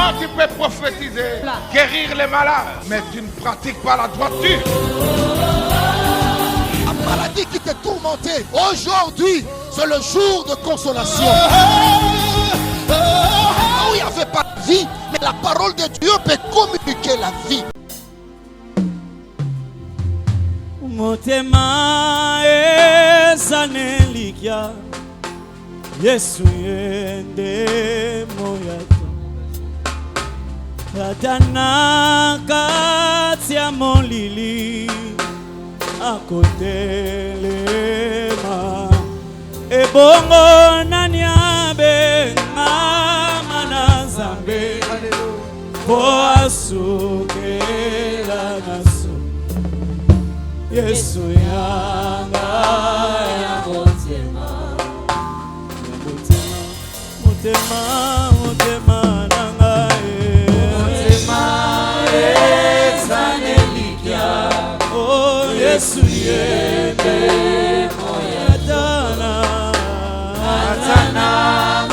Toi, tu peux prophétiser, guérir les malades, mais tu ne pratiques pas la droiture. La maladie qui te tourmentait, aujourd'hui, c'est le jour de consolation. Où il n'y avait pas de vie, mais la parole de Dieu peut communiquer la vie. Motema esanelikia Yesu yende moyato Tatana katia molili akotelema Ebongo naniabe mama na zambe Poasukela nasu Yesu yanga ya motema nanga motema esanelikia oh Yesu yende moyatana atana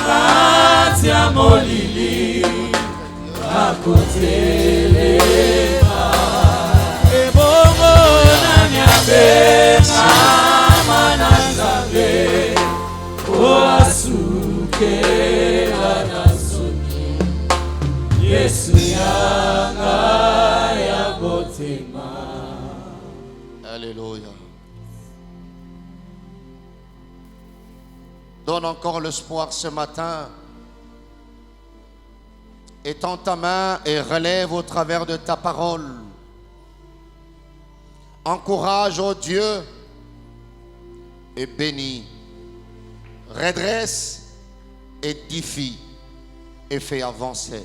kati ya molili akotelema Mama nazabe Oasuke anasuni Yesu yanga ya botema. Alléluia. Donne encore l'espoir ce matin. Étends ta main et relève au travers de ta parole. Encourage, oh Dieu, et bénis, redresse, édifie et fait avancer.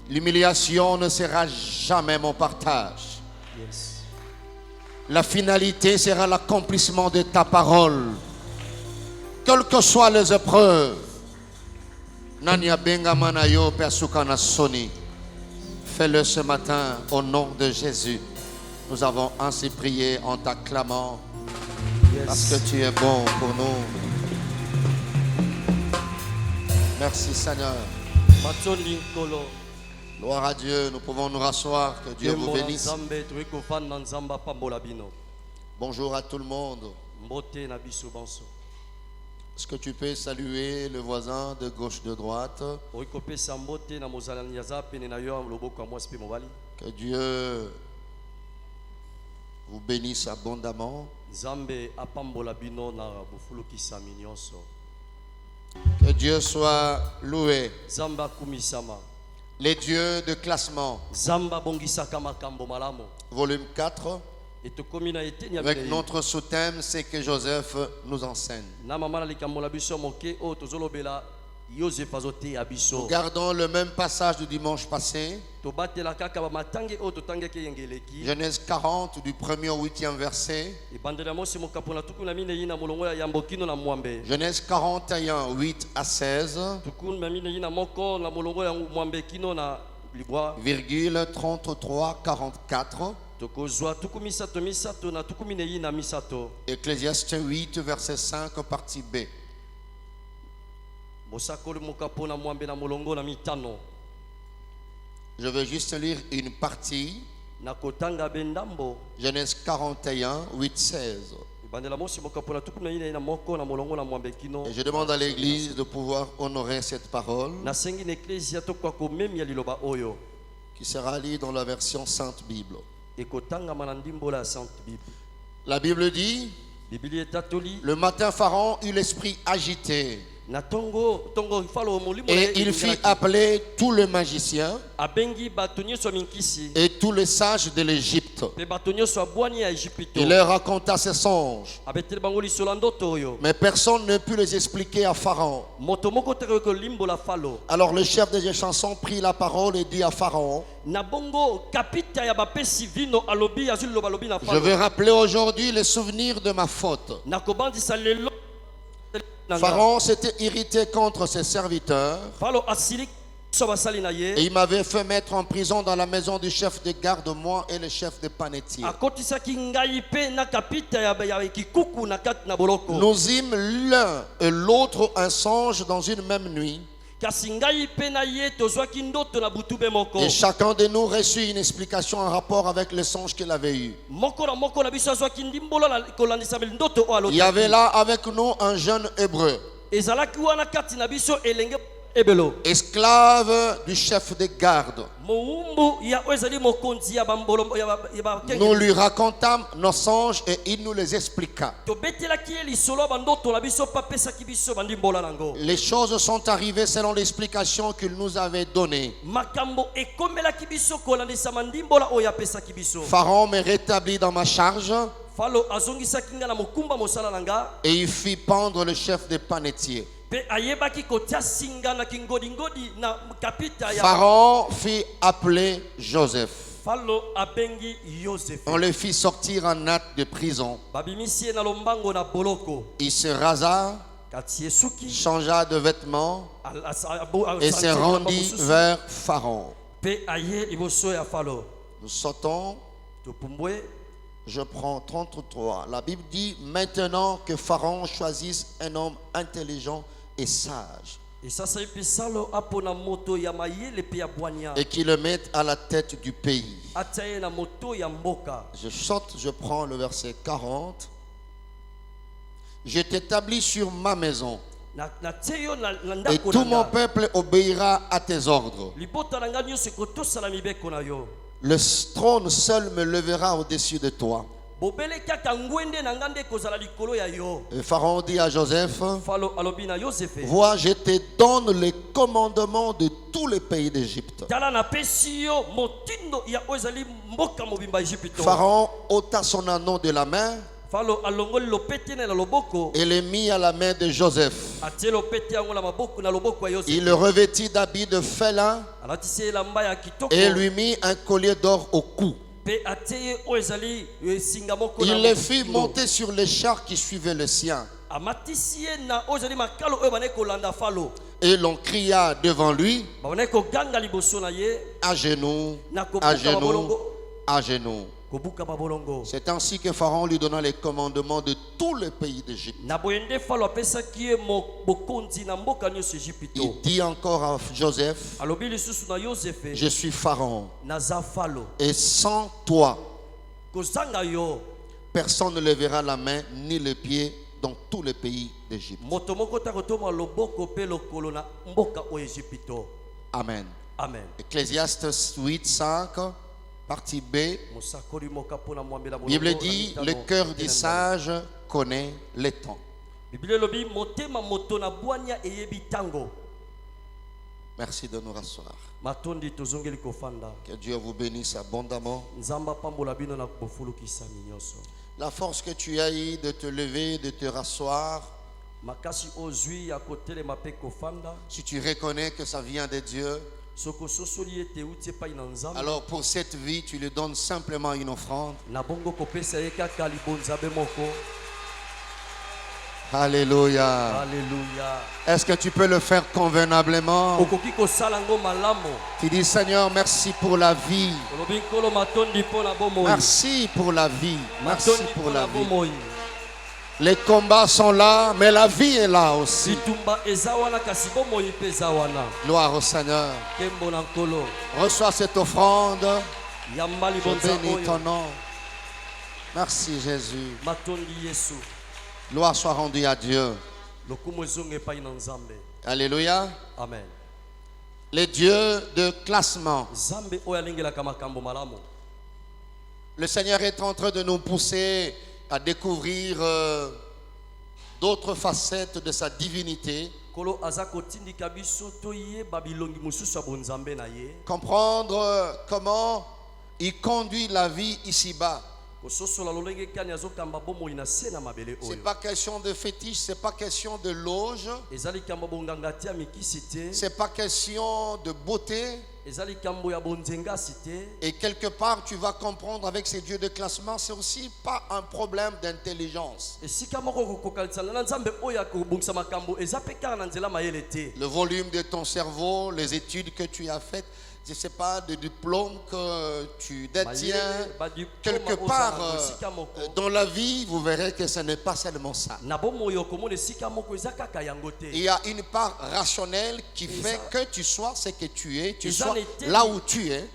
L'humiliation ne sera jamais mon partage. Yes. La finalité sera l'accomplissement de ta parole. Quelles que soient les épreuves, Nania Benga Manayo Persukana Soni, fais-le ce matin au nom de Jésus. Nous avons ainsi prié en t'acclamant parce que tu es bon pour nous. Merci Seigneur. Gloire à Dieu, nous pouvons nous rasseoir, que Dieu vous bénisse. Bonjour à tout le monde. Est-ce que tu peux saluer le voisin de gauche, de droite? Que Dieu vous bénisse abondamment. Que Dieu soit loué. Les dieux de classement. Volume 4. Avec notre sous-thème, c'est que Joseph nous enseigne. Nous gardons le même passage du dimanche passé. Genèse 40 du 1er au 8e verset. Genèse 41, 8 à 16. Virgule 33, 44. Ecclésiaste 8, verset 5, partie B. Je vais juste lire une partie. Genèse 41, 8, 16. Et je demande à l'église de pouvoir honorer cette parole qui sera lue dans la version Sainte Bible. La Bible dit: le matin, Pharaon eut l'esprit agité. Et il fit appeler tous les magiciens et tous les sages de l'Égypte. Il leur raconta ses songes. Mais personne ne put les expliquer à Pharaon. Alors le chef des chansons prit la parole et dit à Pharaon: je vais rappeler aujourd'hui les souvenirs de ma faute. Pharaon s'était irrité contre ses serviteurs et il m'avait fait mettre en prison dans la maison du chef de garde, moi et le chef de panetier. Nous eûmes l'un et l'autre un songe dans une même nuit. kasi ngai pe na ye tozwaki ndoto na butu be moko. Et chacun de nous reçut une explication en rapport avec le songe qu'il avait eu. Moko na biso azwaki ndimbola na kolandisa ndoto o alota. Il y avait là avec nous un jeune hébreu, ezalaki wana kati na biso elenge ebelo, esclave du chef de garde. moumbu ya ezali mokonzi ya bambolo ya ba Nous lui racontâmes nos songes et il nous les expliqua. tobetelaki ye lisolo bandoto na biso pa pesaki biso bandimbola nango. Les choses sont arrivées selon l'explication qu'il nous avait donnée. makambo ekomelaki biso kolandisa mandimbola oyo apesaki biso. Pharaon me rétablit dans ma charge Falo azongisaki nga na mokumba mosala nanga et il fit pendre le chef des panetiers. pe ayebaki kotia singa na kingodingodi na kapita ya Pharaon fit appeler Joseph. Falo abengi Joseph. On le fit sortir en hâte de prison. Babimisi ye na lombango na boloko Il se rasa, kati esuki changea de vêtements et se rendit vers Pharaon. pe aye liboso ya Falo. Nous sautons, Topumbwe je prends 33. La Bible dit maintenant que Pharaon choisisse un homme intelligent et sage esasa ipi salo apona moto ya mayele pe ya bwanya et qui le mette à la tête du pays. atia ye na moto ya mboka. Je saute, je prends le verset 40. Je t'établis sur ma maison na tie yo na et ndako tout na mon nga. peuple obéira à tes ordres. Libota na nga nyonso ekotosala mibeko na yo. Le trône seul me levera au-dessus de toi. Bobele kaka ngwende na nga nde ekozala likolo ya yo. Et Pharaon dit à Joseph, Falo alobi na Yosefe, vois, je te donne les commandements de tous les pays d'Égypte. tala napesi yo motindo ya oyo ezali mboka mobimba Ejipito. Pharaon ôta son anneau de la main Falo alongoli lopete na loboko et le mit à la main de Joseph. atie lopete yango na maboko na loboko ya Yosefe. Il le revêtit d'habits de félin alatisi ye elamba ya kitoko et lui mit un collier d'or au cou. pe atie ye oyo ezali singa moko na Il le fit motindo. monter sur les chars qui suivaient le sien. amatisi ye na oyo ezali makalo oyo bane kolanda Falo. Et l'on cria devant lui, babane koganga liboso na ye à genoux, na à kobuka genoux, babolongo à genoux. kobuka babolongo. C'est ainsi que Pharaon lui donna les commandements de tous les pays d'Égypte. na boye nde Falo apesaki ye bokonzi na mboka nyonso Ejipito. Il dit encore à Joseph, alobi lisusu na Yosefe, je suis Pharaon naza Falo, et sans toi, kozanga yo personne ne lèvera la main ni le pied dans tous les pays d'Égypte. moto moko ta kotoma loboko pe lokolo na mboka o Ejipito. Amen. Amen. Ecclésiastes 8, 5, partie B. Mosakoli moka pona mwambela La Bible molongo, dit, na le mitano, cœur du tenembala. sage connaît les temps. Biblia lobi motema moto na bwanya eyebi tango. Merci de nous rasseoir. Matondi tozongeli kofanda. Que Dieu vous bénisse abondamment. Nzamba pambola bino na bofulukisami nyonso. La force que tu as eue de te lever, de te rasseoir, Makasi ozwi ya kotelema pe kofanda. si tu reconnais que ça vient de Dieu, Soko sosoli ete uti epai na Nzambe. alors pour cette vie, tu lui donnes simplement une offrande. Na bongo kopesa ye kaka libonza be moko. Alléluia. Alléluia. Est-ce que tu peux le faire convenablement? Okoki kosala ngo malamu. Tu dis, Seigneur, merci pour la vie. Olobi nkolo matondi pona bomoi. Merci pour la vie. Merci Matondi pour la pona vie. bomoi. Les combats sont là, mais la vie est là aussi. Bitumba eza wana kasi bomoi mpe eza wana. Gloire au Seigneur. Kembo na nkolo. Reçois cette offrande. Yamba Je libonza bénis ton oyo. nom. Merci Jésus. Matondi Yesu. Gloire soit rendue à Dieu. Lokumu ezonga epai na Nzambe. Alléluia. Amen. Les dieux de classement. Nzambe oyo alengelaka makambo malamu. Le Seigneur est en train de nous pousser à découvrir d'autres facettes de sa divinité. Kolo aza kotindika biso toyeba bilongi mosusu ya bonzambe na ye. Comprendre comment il conduit la vie ici-bas. Kososola lolenge kani azokamba bomoi na se na mabele C'est oyo. pas question de fétiche, c'est pas question de loge, Ezali kambo bonganga tia mikisi te. c'est pas question de beauté. Ezali kambo ya bonzengasi te. Et quelque part, tu vas comprendre avec ces dieux de classement, c'est aussi pas un problème d'intelligence. Esika moko kokokalisana na Nzambe oyo akobongisa makambo eza pe kaka na nzela mayele te. Le volume de ton cerveau, les études que tu as faites, je ne sais pas, de diplôme que tu détiens quelque part dans la vie, vous verrez que ce n'est pas seulement ça. Il y a une part rationnelle qui fait que tu sois ce que tu es, tu sois là où tu es.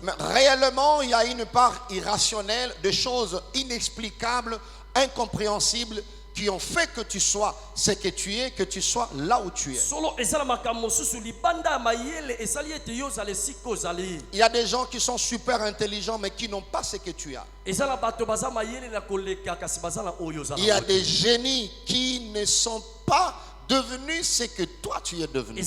Mais réellement, il y a une part irrationnelle, de choses inexplicables, incompréhensibles, qui ont fait que tu sois ce que tu es, que tu sois là où tu es. Il y a des gens qui sont super intelligents mais qui n'ont pas ce que tu as. Il y a des génies qui ne sont pas devenus ce que toi tu es devenu.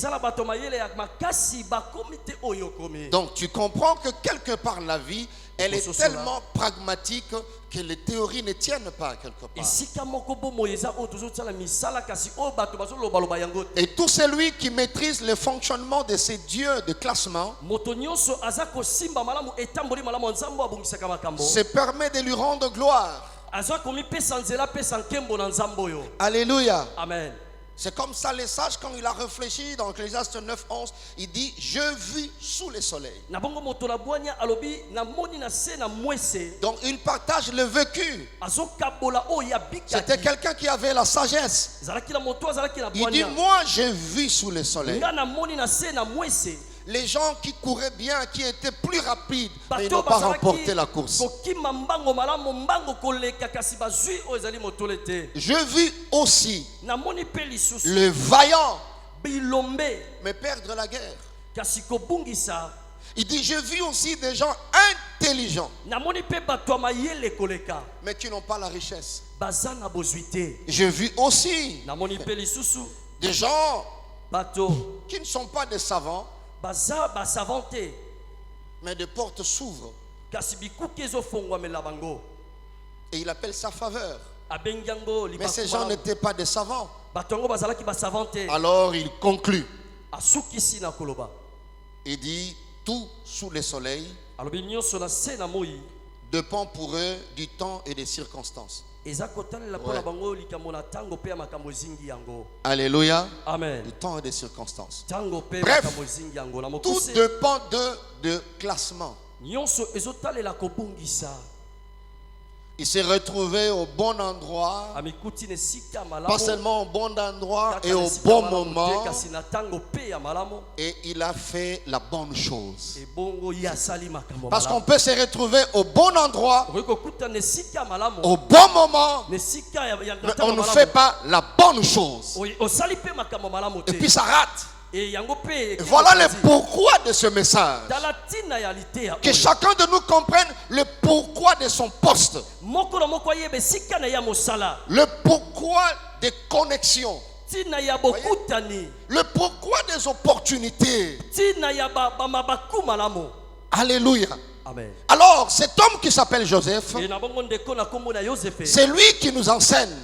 Donc tu comprends que quelque part la vie, elle est tellement pragmatique que les théories ne tiennent pas quelque part. Et tout celui qui maîtrise le fonctionnement de ces dieux de classement se permet de lui rendre gloire. Alléluia. Amen. C'est comme ça les sages, quand il a réfléchi dans Ecclésiaste 9:11, il dit je vis sous le soleil. Donc il partage le vécu. C'était quelqu'un qui avait la sagesse. Il dit moi je vis sous le soleil. Les gens qui couraient bien, qui étaient plus rapides, mais ils n'ont pas remporté la course. Je vis aussi le vaillant, mais perdre la guerre. Il dit je vis aussi des gens intelligents, mais qui n'ont pas la richesse. Je vis aussi des gens qui ne sont pas des savants, mais des portes s'ouvrent. Et il appelle ça faveur. Mais ces gens n'étaient pas des savants. Alors il conclut. Il dit tout sous le soleil dépend pour eux du temps et des circonstances. Ouais. Alléluia. Amen. Du temps et des circonstances. Bref, tout dépend de classement. Il s'est retrouvé au bon endroit, pas seulement au bon endroit et au bon moment, et il a fait la bonne chose. Parce qu'on peut se retrouver au bon endroit, au bon moment, mais on ne fait pas la bonne chose. Et puis ça rate. Et voilà le pourquoi de ce message. Que chacun de nous comprenne le pourquoi de son poste. Le pourquoi des connexions. Le pourquoi des opportunités. Alléluia. Amen. Alors cet homme qui s'appelle Joseph, c'est lui qui nous enseigne.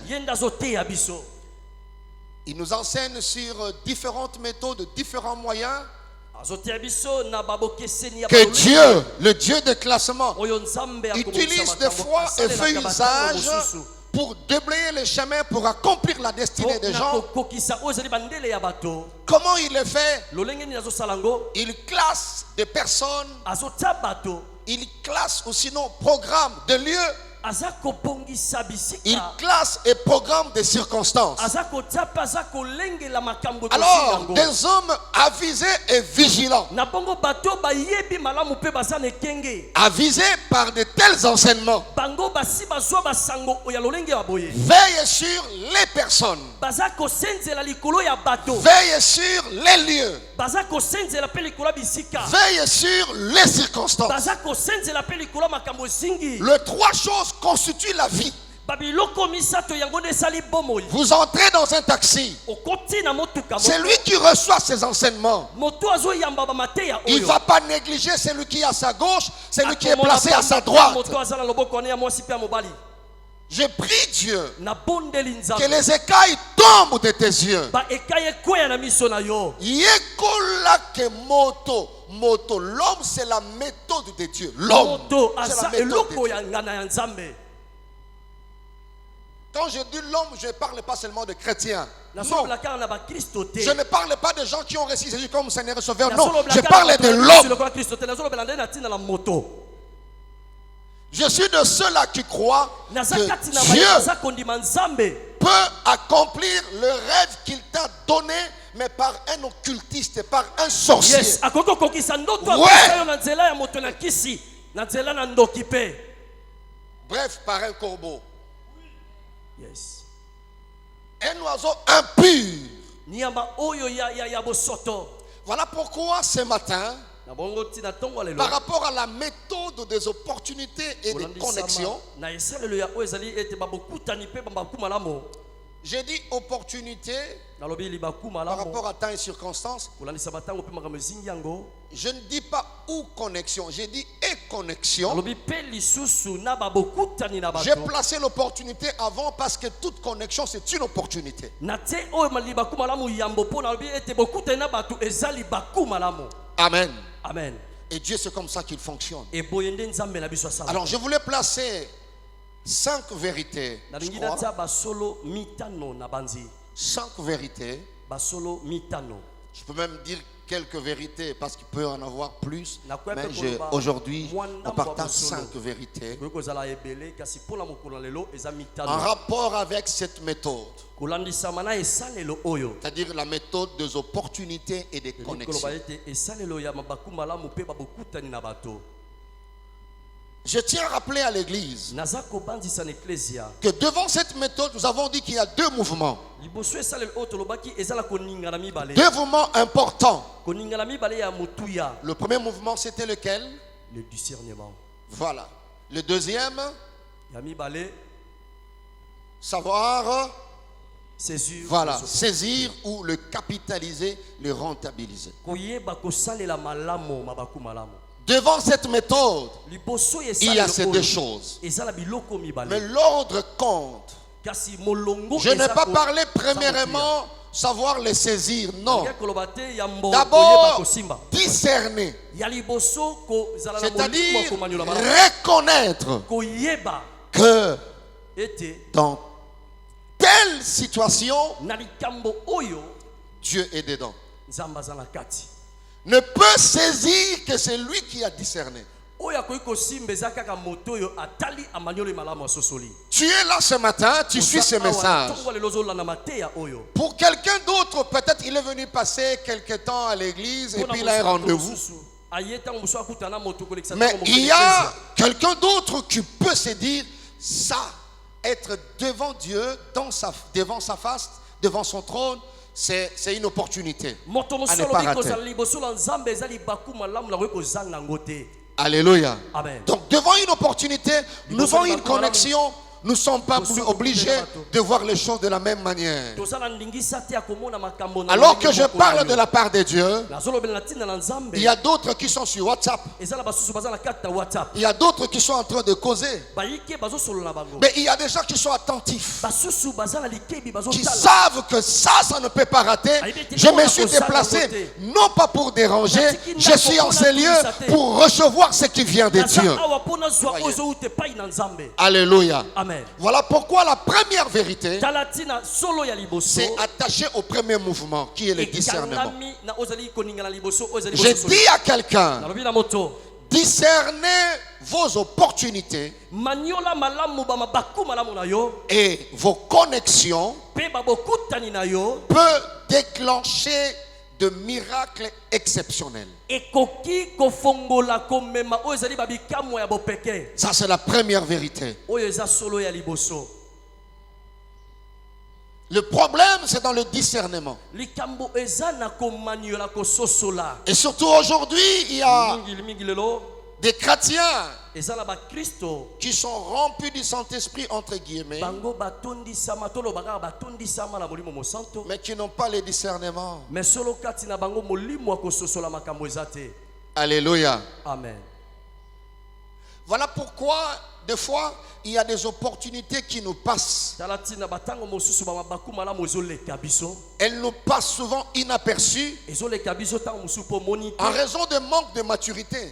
Il nous enseigne sur différentes méthodes, différents moyens que Dieu, le Dieu de classement, utilise des fois et fait usage pour déblayer les chemins, pour accomplir la destinée des gens. Comment il le fait? Il classe des personnes, il classe ou sinon programme de lieux. Il classe et programme des circonstances. Alors, des hommes avisés et vigilants, avisés par de tels enseignements, veillent sur les personnes, veillent sur les lieux, veillent sur les circonstances. Les trois choses constituent la vie. Vous entrez dans un taxi, c'est lui qui reçoit ses enseignements. Il ne va pas négliger celui qui est à sa gauche, celui qui est placé à sa droite. Je prie Dieu que les écailles tombent de tes yeux. L'homme, c'est la méthode de Dieu. L'homme, c'est la méthode de Dieu. Quand je dis l'homme, je ne parle pas seulement de chrétiens. Non. Je Je ne parle pas de gens qui ont reçu Jésus comme Seigneur et Sauveur. Non, je parle de l'homme. Je suis de ceux-là qui croient que Dieu peut accomplir le rêve qu'il t'a donné, mais par un occultiste, par un sorcier. Yes. Bref, par un corbeau. Yes. Un oiseau impur. Voilà pourquoi ce matin, par rapport à la méthode des opportunités et des connexions, j'ai dit opportunité par rapport à temps et circonstances. Je ne dis pas ou connexion, j'ai dit et connexion. J'ai placé l'opportunité avant parce que toute connexion c'est une opportunité. Amen. Amen. Et Dieu c'est comme ça qu'il fonctionne. Alors je voulais placer 5 vérités. Je crois. 5 vérités. Je peux même dire quelques vérités parce qu'il peut en avoir plus. Mais aujourd'hui, on partage 5 vérités en rapport avec cette méthode. C'est-à-dire la méthode des opportunités et des connexions. Je tiens à rappeler à l'église que devant cette méthode, nous avons dit qu'il y a 2 mouvements. 2 mouvements importants. Le premier mouvement, c'était lequel? Le discernement. Voilà. Le deuxième, savoir saisir. Voilà, saisir ou le capitaliser, le rentabiliser. Devant cette méthode, il y a ces 2 choses. Mais l'ordre compte. Je n'ai pas parlé premièrement savoir les saisir, non. D'abord, discerner. C'est-à-dire reconnaître que dans telle situation, Dieu est dedans. Ne peut saisir que c'est lui qui a discerné. Tu es là ce matin, tu suis ce message. Pour quelqu'un d'autre, peut-être il est venu passer quelque temps à l'église et puis il a un rendez-vous. Mais il y a quelqu'un d'autre qui peut se dire ça, être devant Dieu, devant sa face, devant son trône. C'est une opportunité à ne pas rater. Alléluia. Amen. Donc devant une opportunité, nous avons une connexion. Nous ne sommes pas plus obligés de voir les choses de la même manière. Alors que je parle de la part de Dieu, il y a d'autres qui sont sur WhatsApp. Il y a d'autres qui sont en train de causer. Mais il y a des gens qui sont attentifs, qui savent que ça ne peut pas rater. Je me suis déplacé, non pas pour déranger, je suis en ces lieux pour recevoir ce qui vient de Dieu. Alléluia. Amen. Voilà pourquoi la première vérité, c'est attaché au premier mouvement qui est le discernement. Je dis à quelqu'un, discernez vos opportunités et vos connexions peut déclencher de miracles exceptionnels. Ça c'est la première vérité. Le problème c'est dans le discernement. Et surtout aujourd'hui il y a des chrétiens qui sont remplis du Saint-Esprit entre guillemets, mais qui n'ont pas le discernement. Alléluia. Amen. Voilà pourquoi des fois il y a des opportunités qui nous passent. Elles nous passent souvent inaperçues en raison de manque de maturité.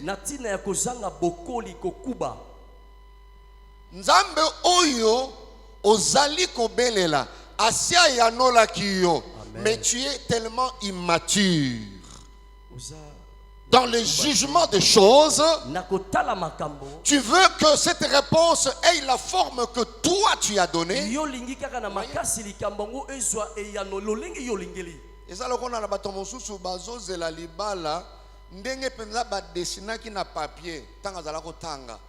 Nzambe oyo ozali kobelela asia yanola kiyo, mais tu es tellement immature dans le jugement des choses. Tu veux que cette réponse ait la forme que toi tu as donnée. Et ça, on a bazozela libala ndenge penza ba dessinaki na papier tanga zala ko tanga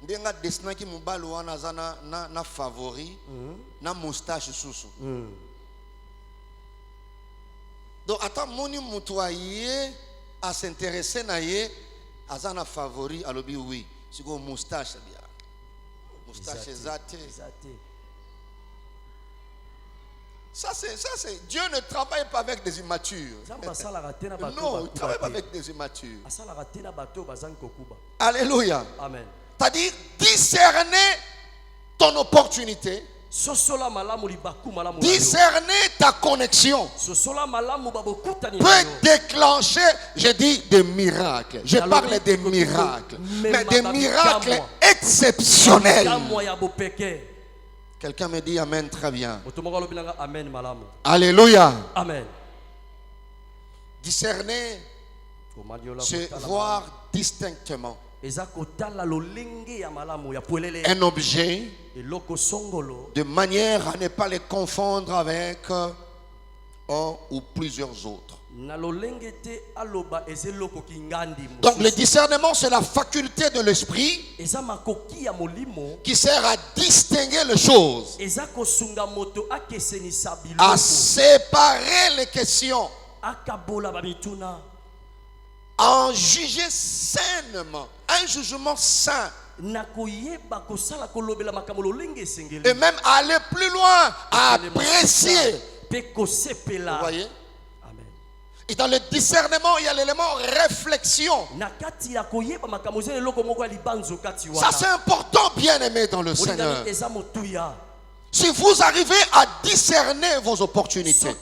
ndenga dessinaki mobali wana zana na favori na moustache susu. Donc attends moni mutoyer à s'intéresser na ye azana favori alobi oui siko moustache bien moustache zate. Ça c'est Dieu ne travaille pas avec des immatures. Non, il travaille pas avec des immatures. Alléluia. Amen. C'est-à-dire discerner ton opportunité. Discerner ta connexion peut déclencher, je dis, des miracles. Je parle des miracles, mais des miracles exceptionnels. Quelqu'un me dit Amen, très bien. Alléluia. Amen. Discerner, c'est voir distinctement un objet de manière à ne pas les confondre avec un ou plusieurs autres. Donc le discernement, c'est la faculté de l'esprit qui sert à distinguer les choses, à séparer les questions, à en juger sainement, un jugement sain, et même aller plus loin, à apprécier. Vous voyez? Et dans le discernement, il y a l'élément réflexion. Ça c'est important, bien aimé dans le Seigneur. Si vous arrivez à discerner vos opportunités, à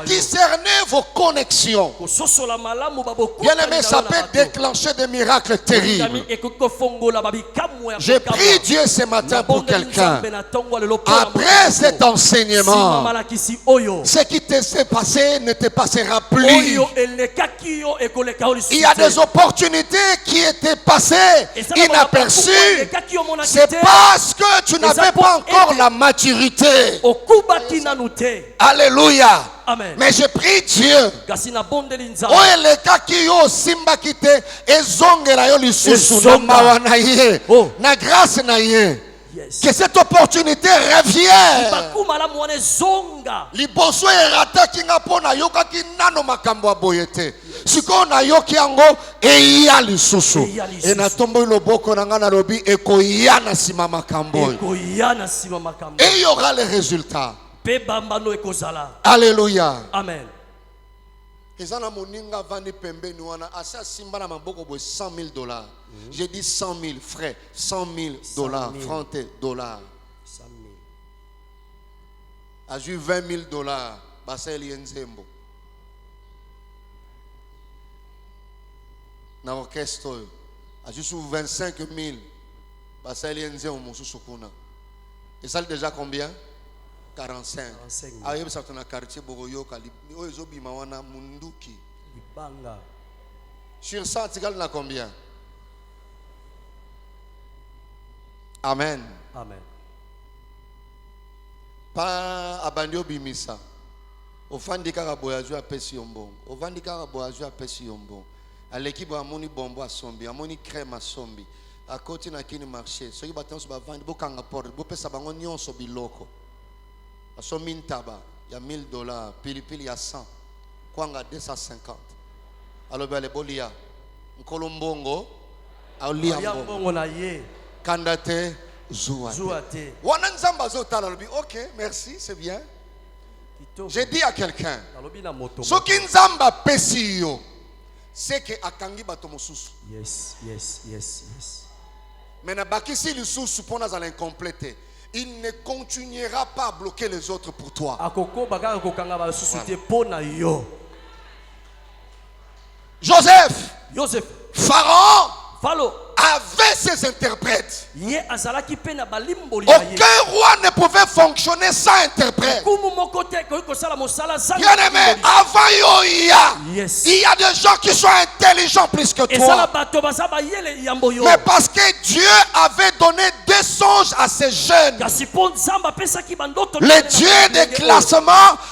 discerner vos connexions, bien aimé, ça peut déclencher des miracles terribles. J'ai prié Dieu ce matin pour quelqu'un. Après cet enseignement, ce qui s'est passé ne te passera plus. Il y a des opportunités qui étaient passées inaperçues. C'est parce que tu n'avais pas encore la maturité. Alléluia. Amen. Mais je prie Dieu. Oh, les cas qui ont simba quitté et zongera yo lisusu na mawana ye na grâce na ye. Que cette opportunité revienne. Liboso erata kinga pona yoka kinano makambo aboyete. Siko na yoki yango eya lisusu. E na tombo loboko na ngana lobi ekoyana sima makambo. Et il y aura les résultats. Alléluia. Amen. Ezana moninga vandi pembeni wana asa simba na maboko bo $100,000. J'ai dit 100,000 frais, $100,000, francs et dollars. 100,000. A eu $20,000, baseli enzembo. Na orchestre, a eu 25,000, baseli enzembo mususu kuna. Et ça déjà combien? 45. Ah, il y a un quartier Boroyo, Ozobimawana, Munduki. Sur 100, tu gagnes combien? Amen. Amen. Pas abandio bimisa. Ofandika raboyazu a pesi yombon. Ofandika raboyazu a pesi yombon. À l'équipe amoni bombo a sombi, amoni crème a sombi. À côté na kini marché. Ceux qui battent sur la vente, bokanga porte, bopesa bango nyonso biloko. A somin taba, il y a $1,000, pilipili il y a 100. Kwanga 250. Alors ben les bolia. Nkolombongo, Auliambongo na ye. Kandate Zouate. Wananzamba zotala lobi. OK, merci, c'est bien. J'ai dit à quelqu'un, ce qui nzamba pesio, c'est que akangi bato mosusu. Yes. Mais na bakisi lisusu pona za l'incomplété. Il ne continuera pas à bloquer les autres pour toi. Voilà. Joseph, Pharaon a avait ses interprètes. Ye azalaki pe na balimboli na ye. Aucun roi ne pouvait fonctionner sans interprète. Kumu moko te ko kosala mosala sans. Bien aimé, avant Yoya, Yes. il y a des gens qui sont intelligents plus que Ezala toi. bato bazaba yele yambo yo. Mais parce que Dieu avait donné des songes à ces jeunes, Kasi pon zamba pesa ki bandoto. le Dieu des classements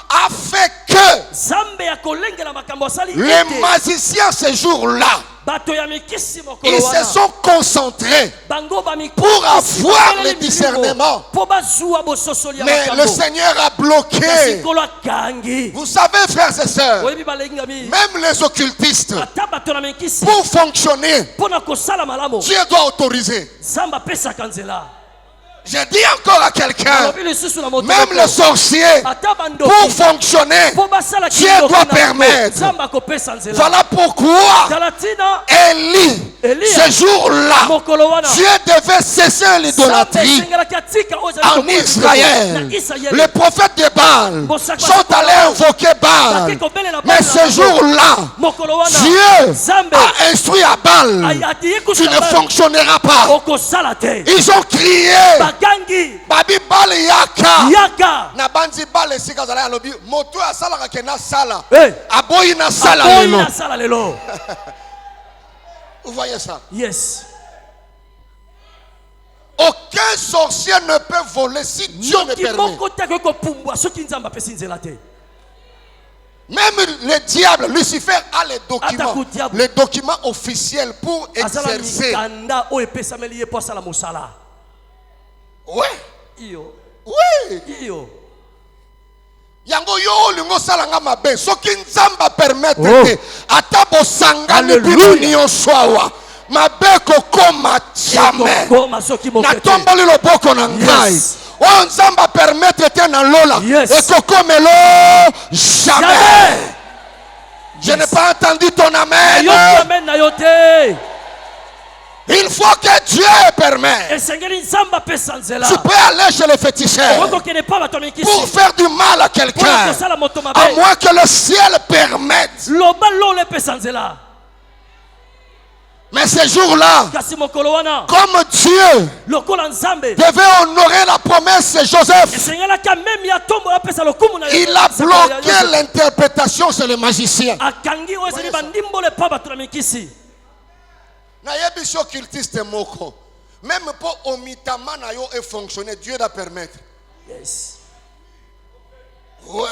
a fait que Zambe ya kolengela makambo asali. les magiciens ce jour-là, Bato ya mikisi mokolo ils wana. se sont concentrés Bango ba mikisi. pour avoir le discernement. Po bazua bososoli ya Mais makambo. le Seigneur a bloqué. Kasi kolo kangi. Vous savez, frères et sœurs, Oyebi balengami. même les occultistes, Ata bato na mikisi. pour fonctionner, Pona kosala malamo. Dieu doit autoriser. Zamba pesa kanzela. Je dis encore à quelqu'un, Alobi lisusu na moto. même les sorciers, Ata bando. pour fonctionner, Po basala Dieu kindoki doit na permettre. Zamba kopesa nzela. Voilà pourquoi Talatina. Élie, ce jour-là, Mokolo wana. Dieu devait cesser l'idolâtrie en Israël. Les prophètes de Baal sont allés invoquer Baal. Mais ce jour-là, Dieu a instruit à Baal, tu ne fonctionneras pas. Ils ont crié, Babi Baal Yaka. Na banzi Baal esika zala ya lobi, moto asala ka na sala. Aboyi na sala lelo. Vous voyez ça? Yes. Aucun sorcier ne peut voler si Dieu ne permet. Même le diable, Lucifer a les documents officiels pour exercer. Oui. Oui. Yango yo lingo salanga mabe soki nzamba permettre te atabo sangani biboni oswawa mabe kokoma jamais na tomboli loboko na ngai o nzamba permettre te na lola ekokomelo jamais. Je n'ai pas entendu ton amen. Il faut que Dieu permette. Tu peux aller chez le féticheur pour faire du mal à quelqu'un, à moins que le ciel permette. Mais ces jours-là, comme Dieu devait honorer la promesse de Joseph, il a bloqué l'interprétation sur les magiciens. Nayebi so cultiste moko. Même pour omitama na yo et fonctionner, Dieu doit permettre. Yes. Ouais.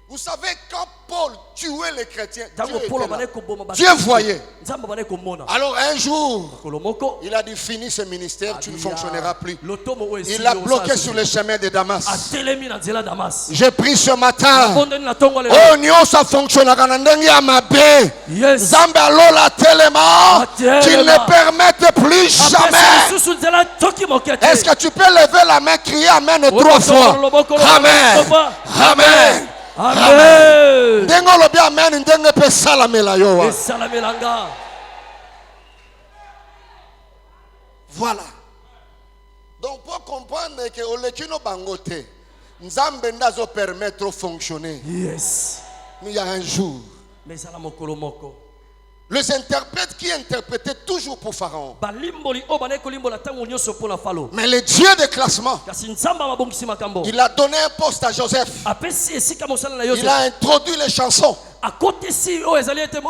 Vous savez, quand Paul tuait les chrétiens, Dieu voyait. Alors un jour, il a dit fini ce ministère, tu ne fonctionneras plus. Il a bloqué sur le chemin de Damas. J'ai pris ce matin. Oh, Nyon, ça fonctionnera. Zamba Lola tellement qu'il ne permette plus jamais. Est-ce que tu peux lever la main, crier Amen 3 fois? Amen. Amen. Amen. Voilà. Donc pour comprendre que Olekino Bangote, Nzambe ndazo permettre de fonctionner. Yes. Mais il y a un jour, les interprètes qui interprétaient toujours pour Pharaon. Mais le Dieu de classement, il a donné un poste à Joseph. Il a introduit les chansons.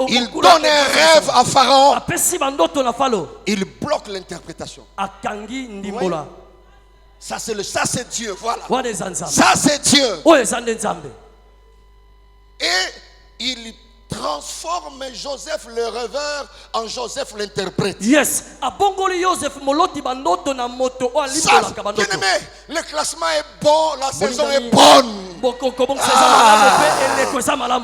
Il donne un rêve à Pharaon. Il bloque l'interprétation. Oui. Ça c'est Dieu, voilà. Ça c'est Dieu. Et il transforme Joseph le rêveur en Joseph l'interprète. Yes. Abongoli Joseph moloti bandoto na moto o alimbo la kabandoto. Bien aimé, le classement est bon, la saison est bonne.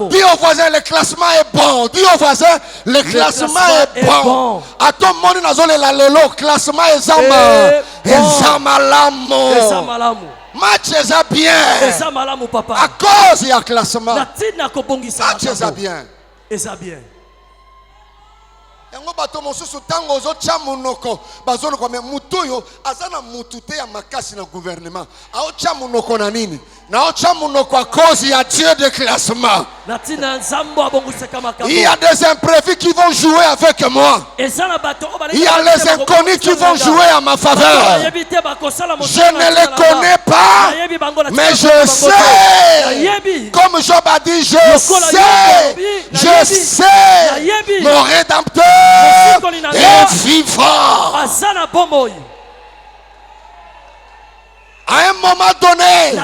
Dis au voisin, le classement est bon. Dis au voisin, le classement est bon. À ton monde nazole la lelo, classement est zama. Ezamalamo. Match est bien. À cause il y a classement. Match est bien. yango bato mosusu tango ozotia monoko bazoloka me mutu oyo aza na mutu te ya makasi na gouvernement aotia monoko na nini naotia monoko à cause ya Dieu de classement. Il y a des imprévus qui vont jouer avec moi. Il y a les inconnus qui vont jouer à ma faveur. Je ne les connais pas, mais je sais. Comme Job a dit, je sais. Mon Rédempteur est vivant. À un moment donné,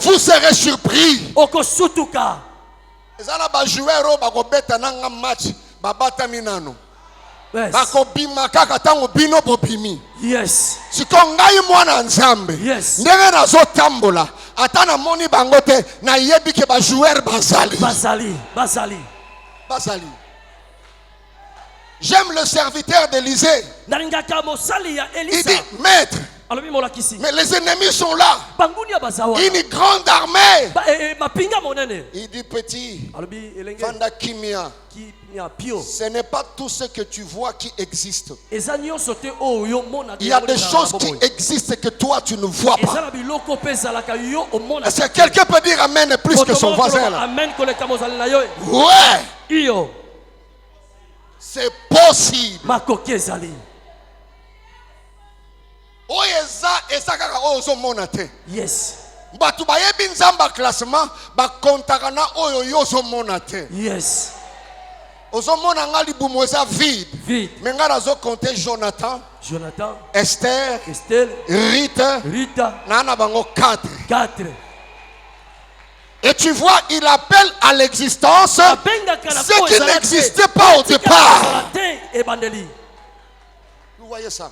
vous serez surpris. Yes. Sikongai mwana nzambe. Yes. Ndenge nazotambola ata na moni bango te na yebi ke ba joueur bazali. J'aime le serviteur d'Élysée. Il dit maître. Mais les ennemis sont là. Une grande armée. Il dit petit. Fanda Kimia. Ce n'est pas tout ce que tu vois qui existe. Il y a des choses qui existent que toi tu ne vois pas. Est-ce que quelqu'un peut dire amen plus que son voisin là? Ouais. C'est possible. Yes. Batu bayebi nzamba classement bakontaka na oyo yo ozomona te. Yes. Ozomona nga libumu eza vide. Mais nga nazo compter Jonathan, Esther, Rita, na bango 4. Et tu vois, il appelle à l'existence ce qui n'existait pas au départ. Vous voyez ça?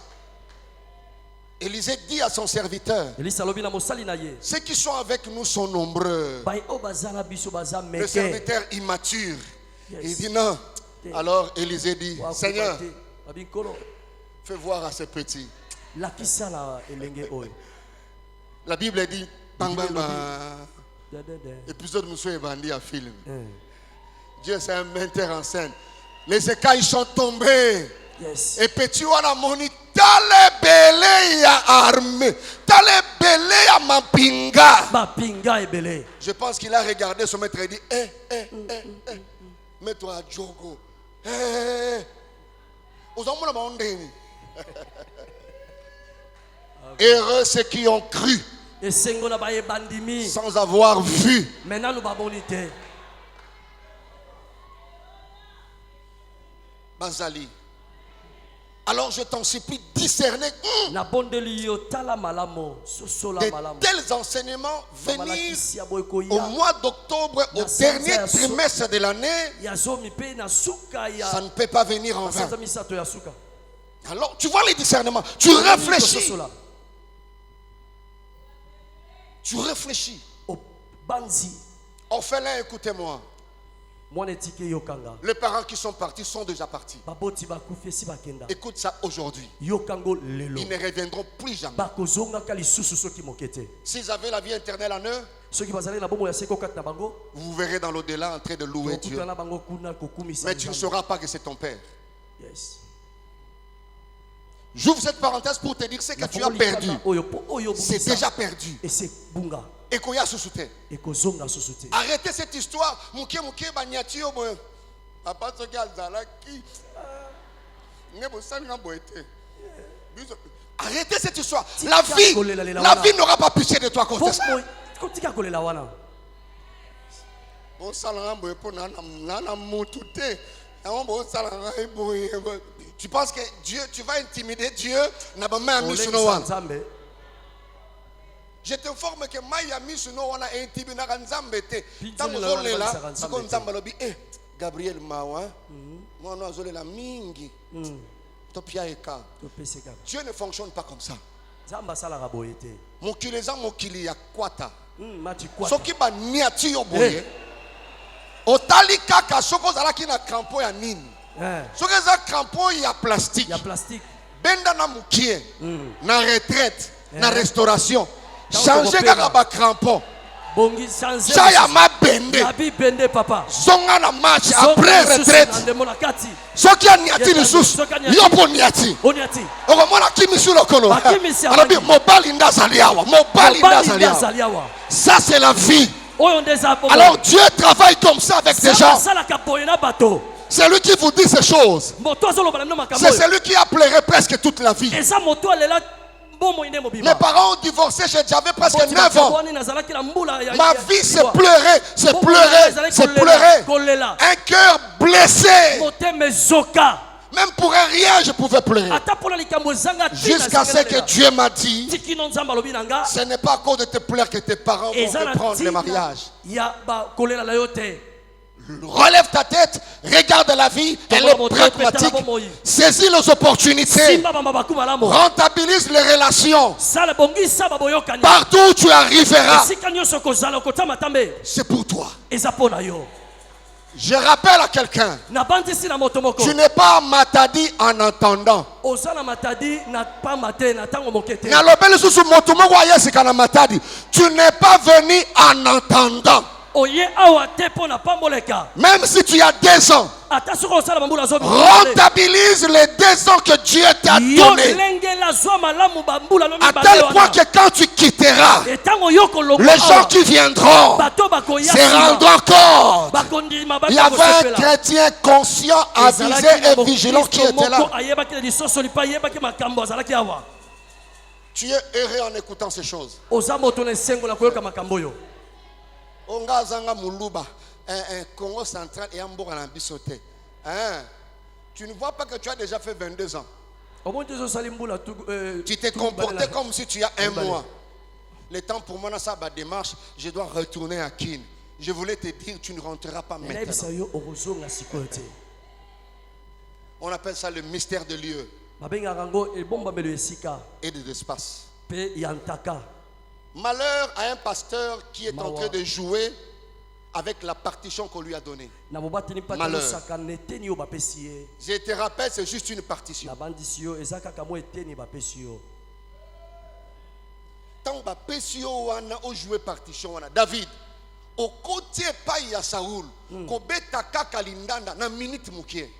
Élisée dit à son serviteur, ceux qui sont avec nous sont nombreux. Le serviteur immature, il dit non. Alors Élisée dit, Seigneur, fais voir à ces petits. La Bible dit, épisode monsieur Evandi a film. Dieu c'est un metteur en scène. Les écailles sont tombés. Yes. Et petit wana moni tale belé ya armée, tale belé ya mapinga. Ebele. Je pense qu'il a regardé son maître et dit mets-toi à Djogo. Heureux ceux qui ont cru sans avoir vu. Bazali. Alors je t'en supplie discerner de tels enseignements venir au mois d'octobre, au dernier trimestre de l'année. Ça ne peut pas venir en vain. Alors tu vois les discernements, tu réfléchis. Tu réfléchis. Orphelin, écoutez-moi. Les parents qui sont partis sont déjà partis. Écoute ça aujourd'hui. Ils ne reviendront plus jamais. S'ils avaient la vie éternelle en eux, vous verrez dans l'au-delà en train de louer Dieu. Mais tu ne sauras pas que c'est ton père. J'ouvre cette parenthèse pour te dire ce que tu as perdu. C'est déjà perdu. Et qu'on y a sous-souté. Arrêtez cette histoire. Arrêtez cette histoire. La vie n'aura pas pitié de toi comme ça. Tu penses que Dieu, tu vas intimider Dieu? Je t'informe que Maya Misuno wana intimider Nzambe te. Tamozolela siko Nzamba lobi Gabriel Mawa. Moi no azolela mingi. Topia eka. Dieu ne fonctionne pas comme ça. Mokili za mokili ya kwata. Soki ba niati yo boye. Otali kaka soko zalaki na crampon ya nini? Soki za crampon ya plastique. Benda na mukie. Na retraite, na restauration. Changer kaka ba crampon. bongi sanze Chaya mabende. yabi bende papa Zonga na match après retraite. ndemona kati Soki aniati lisusu. Yopo niati. oniati Okomona kimisi lokolo. Bakimisi ya Alobi mobali ndazali awa. Mobali ndazali awa. Ça c'est la vie. Alors Dieu travaille comme ça avec des gens. C'est lui qui vous dit ces choses. C'est celui qui a pleuré presque toute la vie. Mes parents ont divorcé, j'avais presque 9 ans. Ma vie c'est pleurer, c'est pleurer, c'est pleurer. Un cœur blessé. Même pour un rien, je pouvais pleurer. Jusqu'à ce que Dieu m'a dit, ce n'est pas à cause de tes pleurs que tes parents vont reprendre le mariage. Relève ta tête, regarde la vie, elle est pragmatique. Saisis les opportunités, rentabilise les relations. Partout où tu arriveras, c'est pour toi. Je rappelle à quelqu'un, tu n'es pas Matadi en entendant. Tu n'es pas venu en entendant. Même si tu as 2 ans, rentabilise les 2 ans que Dieu t'a donné. À tel point que quand tu quitteras, les gens qui viendront se rendront compte. Il y avait un chrétien conscient, avisé et vigilant qui était là. Tu es heureux en écoutant ces choses. Ongazanga Muluba, Congo central et Ambour en Bissoté. Tu ne vois pas que tu as déjà fait 22 ans. Tu t'es comporté comme si tu as 1 mois. Le temps pour moi, dans sa démarche, je dois retourner à Kin. Je voulais te dire, tu ne rentreras pas maintenant. On appelle ça le mystère de lieu et de l'espace. Malheur à un pasteur qui est en train de jouer avec la partition qu'on lui a donnée. Malheur. Je te rappelle, c'est juste une partition. Tant que on joué partition, David, au côté pas ya Saoul, kobeta kaka lindanda na minute mukie.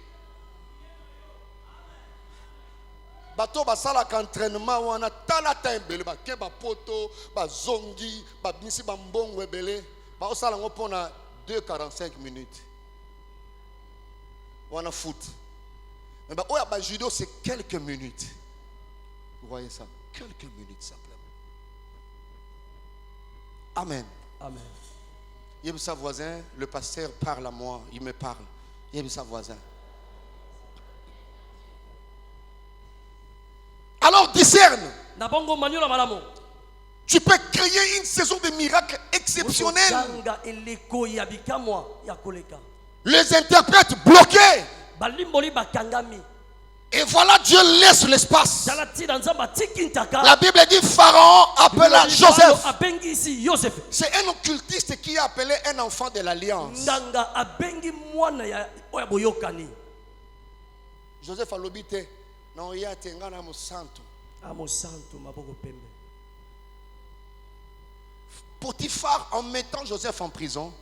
Bato basala entraînement wana tala tembele ba keba poto ba zongi ba bisi ba mbongo ebele ba osala ngo pona 2:45 minutes wana foot mais ba oya ba judo c'est quelques minutes. Vous voyez ça, quelques minutes simplement. Amen. Amen. Il y a sa voisin, le pasteur parle à moi, il me parle. Il y a sa voisin. Alors discerne. Tu peux créer une saison de miracles exceptionnels. Les interprètes bloqués. Et voilà, Dieu laisse l'espace. La Bible dit Pharaon appela Joseph. C'est un occultiste qui a appelé un enfant de l'alliance. Joseph a l'obité. Non, il y a un santo. Potiphar, en mettant Joseph en prison,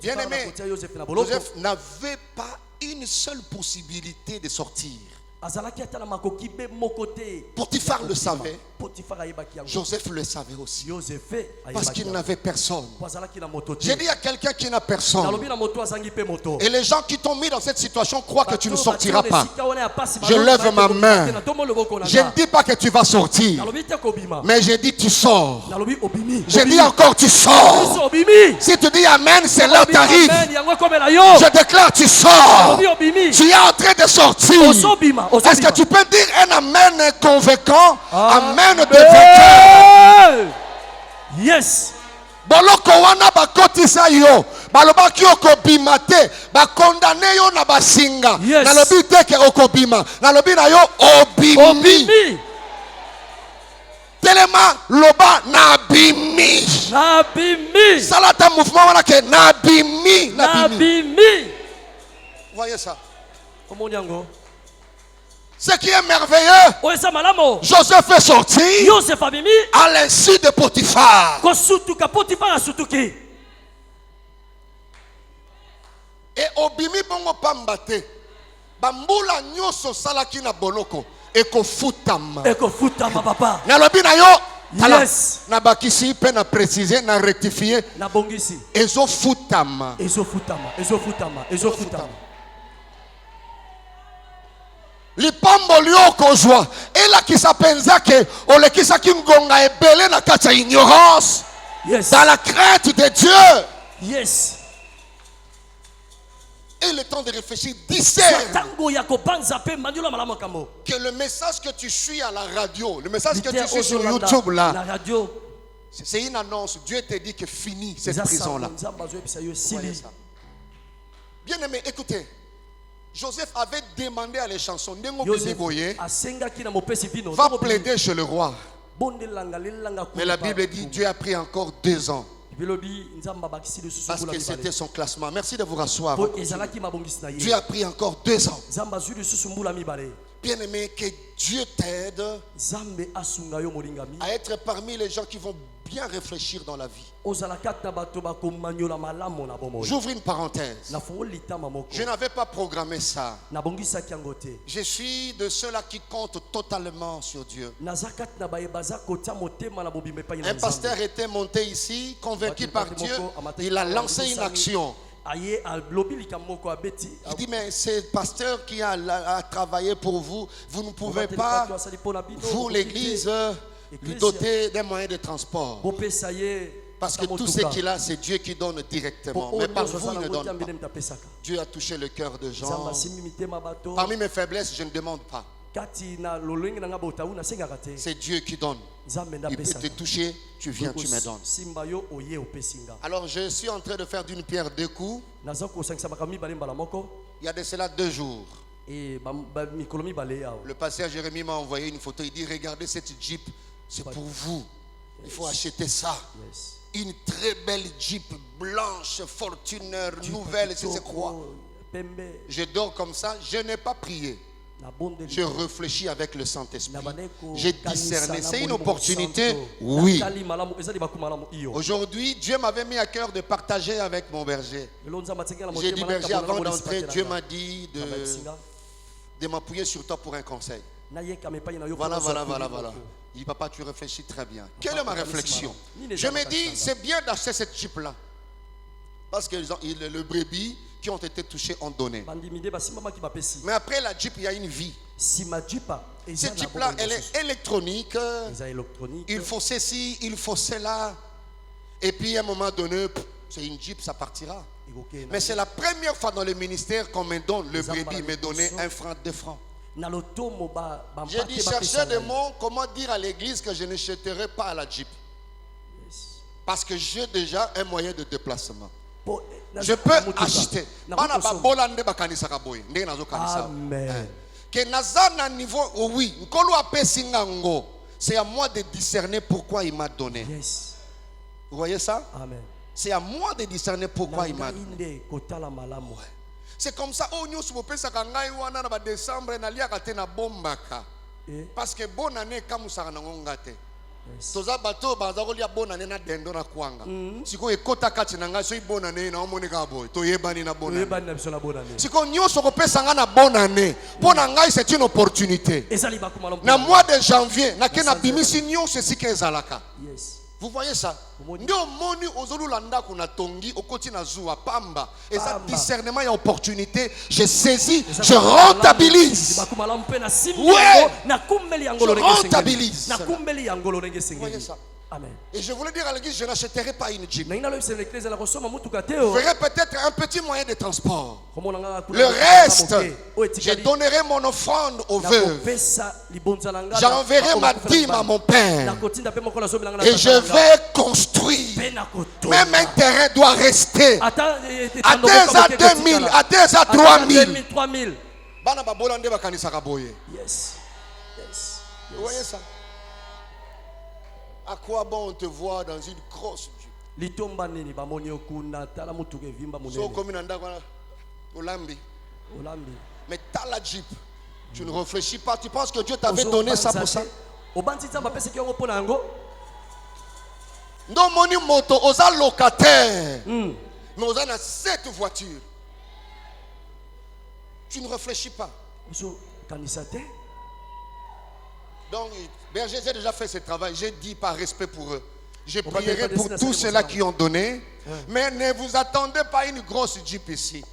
bien aimé, Joseph n'avait pas une seule possibilité de sortir. Potiphar le savait. Joseph le savait aussi. Parce qu'il n'avait personne. J'ai dit à quelqu'un qui n'a personne. Et les gens qui t'ont mis dans cette situation croient que tu ne sortiras pas. Je lève ma main. Je ne dis pas que tu vas sortir. Mais j'ai dit tu sors. J'ai dit encore tu sors. Si tu dis amen, c'est là où tu arrives. Je déclare tu sors. Tu es en train de sortir. Est-ce que tu peux dire un amen convaincant? Amen de vainqueur. Yes. Boloko wana bakotisa yo balobaki okobima te bakondane yo na basinga nalobi te ke okobima nalobi na yo obimi telema loba nabimi salata mouvement wana ke nabimi. Voyez ça. Ce qui est merveilleux, oyo eza malamu Joseph est sorti Yosef abimi à l'insu de Potiphar. kosutuka Potifar asutuki Et obimi bongo pambate. Bambula nyoso salaki na boloko. Eko futama. ekofutama papa Na lobi na yo. Tala. Yes. Na bakisi pe na préciser, na rectifier. na bongisi Ezo futama. ezofutama Lipambo lioko joie. Et la kisa penza ke ole kisa kingonga ebele na kata ignorance. yes Dans la crainte de Dieu. yes Et le temps de réfléchir, discerne tango ya kobanza pe mandiola malamu kambo que le message que tu suis à la radio, le message que Liter tu suis sur ozolanda YouTube na là, radio c'est une annonce. Dieu te dit que fini cette prison là. Bien aimé, écoutez. Joseph avait demandé à les chansons, va plaider chez le roi. Mais la Bible dit Dieu a pris encore 2 ans. Parce que c'était son classement. Merci de vous rasseoir. Dieu a pris encore 2 ans. Bien aimé, que Dieu t'aide à être parmi les gens qui vont bien réfléchir dans la vie. J'ouvre une parenthèse. Je n'avais pas programmé ça. Je suis de ceux-là qui comptent totalement sur Dieu. Un pasteur était monté ici, convaincu par Dieu. Il a lancé une action. Il dit, mais c'est pasteur qui a travaillé pour vous. Vous ne pouvez pas, vous l'église, lui doter d'un moyen de transport. Parce que tout ce qu'il a, c'est Dieu qui donne directement. Mais par vous, il ne donne pas. Dieu a touché le cœur de gens. Parmi mes faiblesses, je ne demande pas. C'est Dieu qui donne. Il peut te toucher, tu viens, tu me donnes. Alors je suis en train de faire d'une pierre 2 coups. Il y a de cela 2 jours. Le pasteur Jérémie m'a envoyé une photo. Il dit, regardez cette Jeep, c'est pour vous. Il faut acheter ça. Une très belle Jeep blanche, Fortuner, nouvelle, c'est quoi. Je dors comme ça, je n'ai pas prié. Je réfléchis avec le Saint-Esprit. J'ai discerné. C'est une opportunité. Oui. Aujourd'hui, Dieu m'avait mis à cœur de partager avec mon berger. J'ai dit, berger, avant d'entrer, Dieu m'a dit de m'appuyer sur toi pour un conseil. Voilà. Il dit, papa, tu réfléchis très bien. Quelle est ma réflexion? Je me dis, c'est bien d'acheter cette Jeep-là. Parce que le brebis qui ont été touchés ont donné. Mais après la Jeep, il y a une vie. Cette Jeep-là, elle est électronique. Il faut ceci, il faut cela. Et puis à un moment donné, c'est une Jeep, ça partira. Mais c'est la première fois dans le ministère qu'on me donne, le brebis me donnait 1 franc, 2 francs. J'ai dit, cherchez des mots, comment dire à l'église que je ne n'achèterai pas à la Jeep. Parce que j'ai déjà un moyen de déplacement. Je peux acheter. Amen. Que nazana niveau, oui, c'est à moi de discerner pourquoi il m'a donné. Vous voyez ça? Amen. C'est à moi de discerner pourquoi il m'a donné. C'est comme ça. Oh, nous sommes en décembre, parce que bonne année, comme ça, toza bato bazakolia bona nena dendo na kwanga siko ekota kati na ngai so ibona ne na omone ka boy to yebani na bona siko nyoso kopesa nga na bona ne pona ngai c'est une opportunité na mois de janvier na kena bimisi nyoso sika ezalaka. Vous voyez ça? Ndio moni ozolula ndako na tongi okoti na zuwa pamba et ça discernement et opportunité, je saisis, je rentabilise. Ouais. Je rentabilise. Vous voyez ça? Amen. Et je voulais dire à l'église, je n'achèterai pas une Jeep. Je ferai peut-être un petit moyen de transport. Le reste, je donnerai mon offrande aux veuves. J'enverrai ma dîme à mon père. Et je vais construire. Même un terrain doit rester. À 2 à 2000, à 2 à 3000. Yes. Vous voyez ça? À quoi bon on te voit dans une grosse Jeep? So comme Olambi. Mais t'as la Jeep. Tu ne réfléchis pas. Tu penses que Dieu t'avait donné ça pour ça? Non, moni moto, osa locataire. Mais osa na 7 voitures. Tu ne réfléchis pas. Donc, berger, j'ai déjà fait ce travail. J'ai dit par respect pour eux. Je prierai pour tous ceux-là qui ont donné. Mais ne vous attendez pas à une grosse Jeep ici.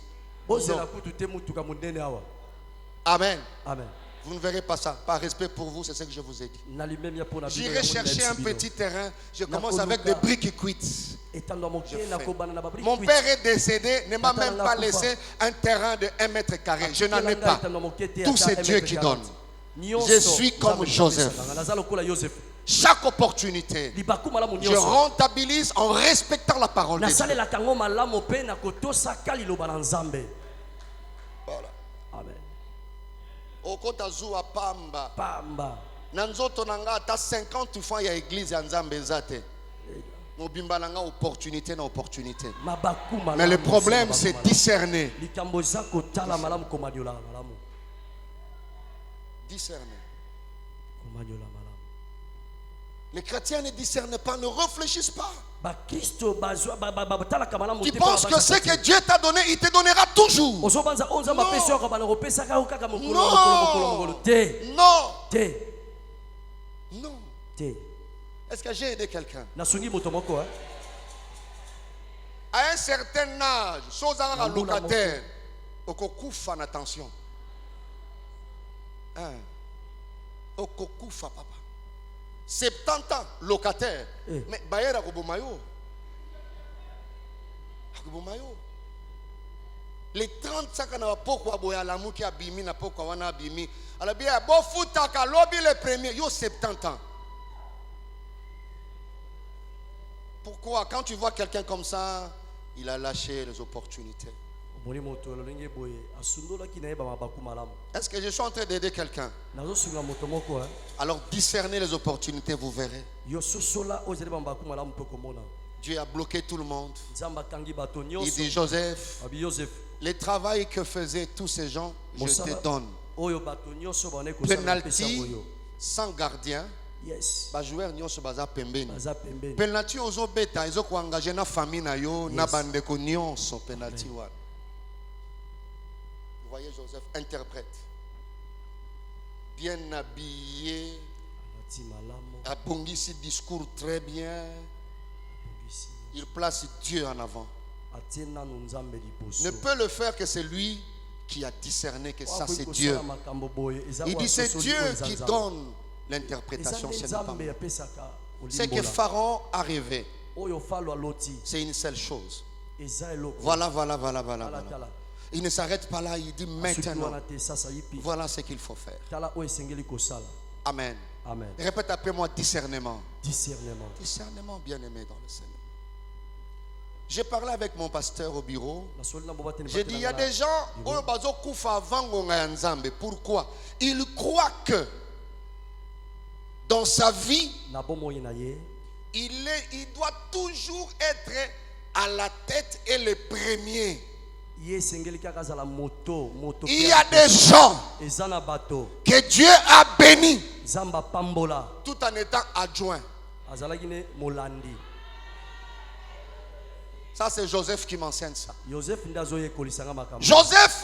Amen. Amen. Vous ne verrez pas ça. Par respect pour vous, c'est ce que je vous ai dit. J'irai chercher un petit terrain. Je commence avec des briques cuites. Mon père est décédé, ne m'a même pas laissé un terrain de 1 mètre carré. Je n'en ai pas. Tout c'est Dieu qui donne. Je suis comme Joseph. Chaque opportunité, je rentabilise en respectant la parole de Dieu. Voilà. Amen. Okotazua pamba. Nanzoto nanga ata 50 fois ya église ya Nzambe ezate. Mobimba nanga opportunité na opportunité. Mais le problème c'est discerner. Discerner. Les chrétiens ne discernent pas, ne réfléchissent pas. Tu penses que ce que Dieu t'a donné, il te donnera toujours. Non. Non. Est-ce que j'ai aidé quelqu'un? À un certain âge, chose à locataire, okokufa na attention. Okokufa papa. 70 ans locataire. Mais Bayer a Kobomayo. Les 30 ans qu'on a pourquoi boya l'amour qui a bimi na pourquoi on a bimi. Alors bien bon fouta ka lobby les premiers yo 70 ans. Pourquoi quand tu vois quelqu'un comme ça, il a lâché les opportunités. Est-ce que je suis en train d'aider quelqu'un? Alors discernez les opportunités, vous verrez. Dieu a bloqué tout le monde. Il dit Joseph, le travail que faisaient tous ces gens, je te donne. Penalty sans gardien. Yes. Ba joueur nyonso baza pembeni. Penalty ozo beta ezo ko engager na famille na yo na bande ko nyonso penalty wa. Vous voyez Joseph interprète. Bien habillé. A bongisi discours très bien. Il place Dieu en avant. Ne peut le faire que c'est lui qui a discerné que ça c'est Dieu. Il dit c'est Dieu qui donne l'interprétation. C'est que Pharaon a rêvé. C'est une seule chose. Voilà. Il ne s'arrête pas là, il dit maintenant. Voilà ce qu'il faut faire. Amen. Répète après moi discernement. Discernement bien aimé dans le Seigneur. J'ai parlé avec mon pasteur au bureau. J'ai dit il y a des gens pourquoi? Ils croient que dans sa vie, il doit toujours être à la tête et le premier. Il y a des gens que Dieu a bénis tout en étant adjoint. Ça c'est Joseph qui m'enseigne ça. Joseph,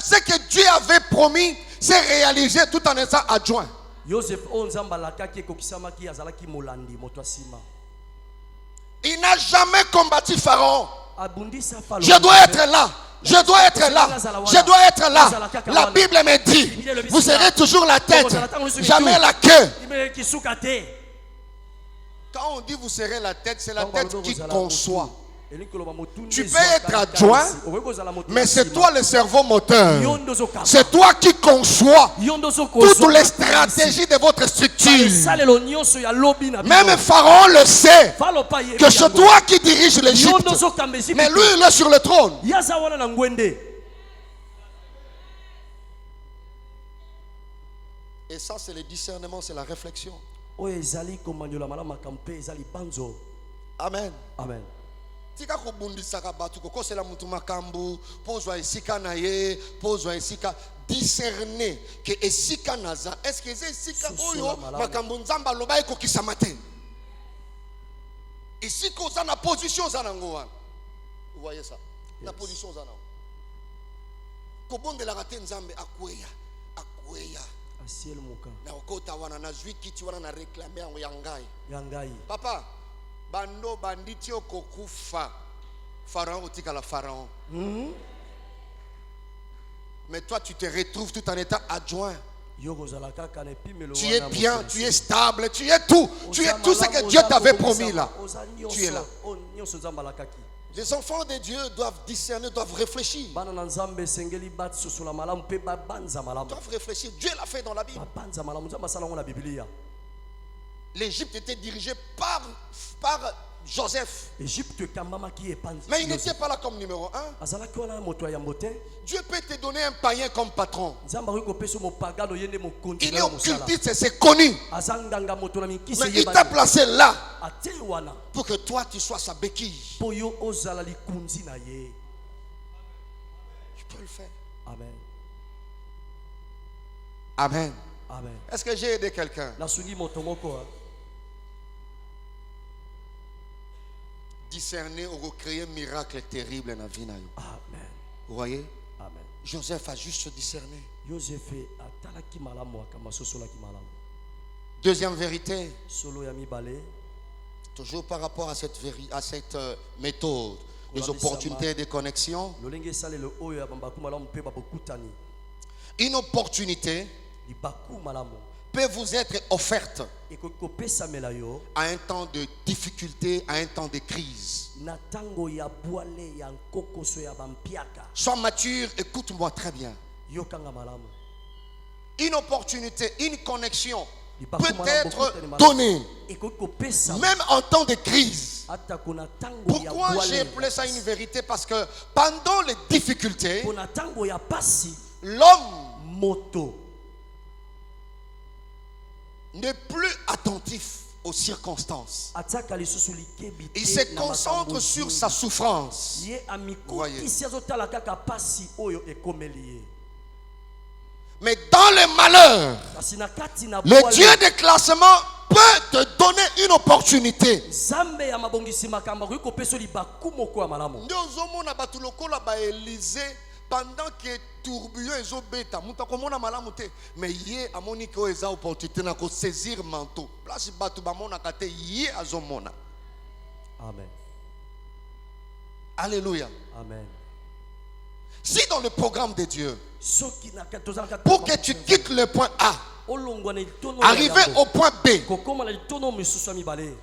ce que Dieu avait promis, c'est réalisé tout en étant adjoint. Il n'a jamais combattu Pharaon. Je dois être là. Je dois être là. Je dois être là. La Bible me dit, vous serez toujours la tête, jamais la queue. Quand on dit vous serez la tête, c'est la tête qui conçoit. Tu peux être adjoint, mais c'est toi le cerveau moteur. C'est toi qui conçois toutes les stratégies de votre structure. Même Pharaon le sait que c'est toi qui diriges l'Égypte. Mais lui, il est sur le trône. Et ça, c'est le discernement, c'est la réflexion. Amen. Amen. Tika kobundisaka batu kokosela mutu makambu pozwa esika na ye pozwa esika discerner que esika naza, est-ce que c'est esika Sosola oyo malamu. makambo nzamba loba ekokisa mate? Esika oza na position oza nango wana. Vous voyez ça? La position oza nango. Kobondelaka te nzambe akweya. Asiel moka. Na okota wana na zwi kiti wana na réclamer yango ya ngai. Yangai. Papa, bando banditi okokufa. Pharaon otika la Pharaon. Mais toi tu te retrouves tout en étant adjoint. Tu es bien, tu es stable, tu es tout. Tu es tout ce que Dieu t'avait promis là. Tu es là. Les enfants de Dieu doivent discerner, doivent réfléchir. Doivent réfléchir. Dieu l'a fait dans la Bible. L'Égypte était dirigée par Joseph. Mais il n'était pas là comme numéro 1. Dieu peut te donner un païen comme patron. Il est occultiste, c'est connu. Mais il t'a placé là pour que toi tu sois sa béquille. Tu peux le faire. Amen. Amen. Amen. Est-ce que j'ai aidé quelqu'un? Discerner ou recréer un miracle terrible dans la vie. Amen. Vous voyez? Amen. Joseph a juste discerné. Joseph Deuxième vérité, solo ya mibale. toujours par rapport à cette méthode, les opportunités de connexion. Une opportunité peut vous être offerte à un temps de difficulté, à un temps de crise. Sois mature, écoute-moi très bien. Une opportunité, une connexion peut être donnée même en temps de crise. Pourquoi j'ai appelé ça une vérité? Parce que pendant les difficultés, l'homme n'est plus attentif aux circonstances. Il se concentre sur sa souffrance. Voyez. Mais dans le malheur, le Dieu de classement peut te donner une opportunité. Pendant que tourbillon est obéta, mais hier à mon niveau eza opportunité na ko saisir manteau. Place batu ba mona kate hier azomona. Amen. Alléluia. Amen. Si dans le programme de Dieu, pour que tu quittes le point A, arriver au point B,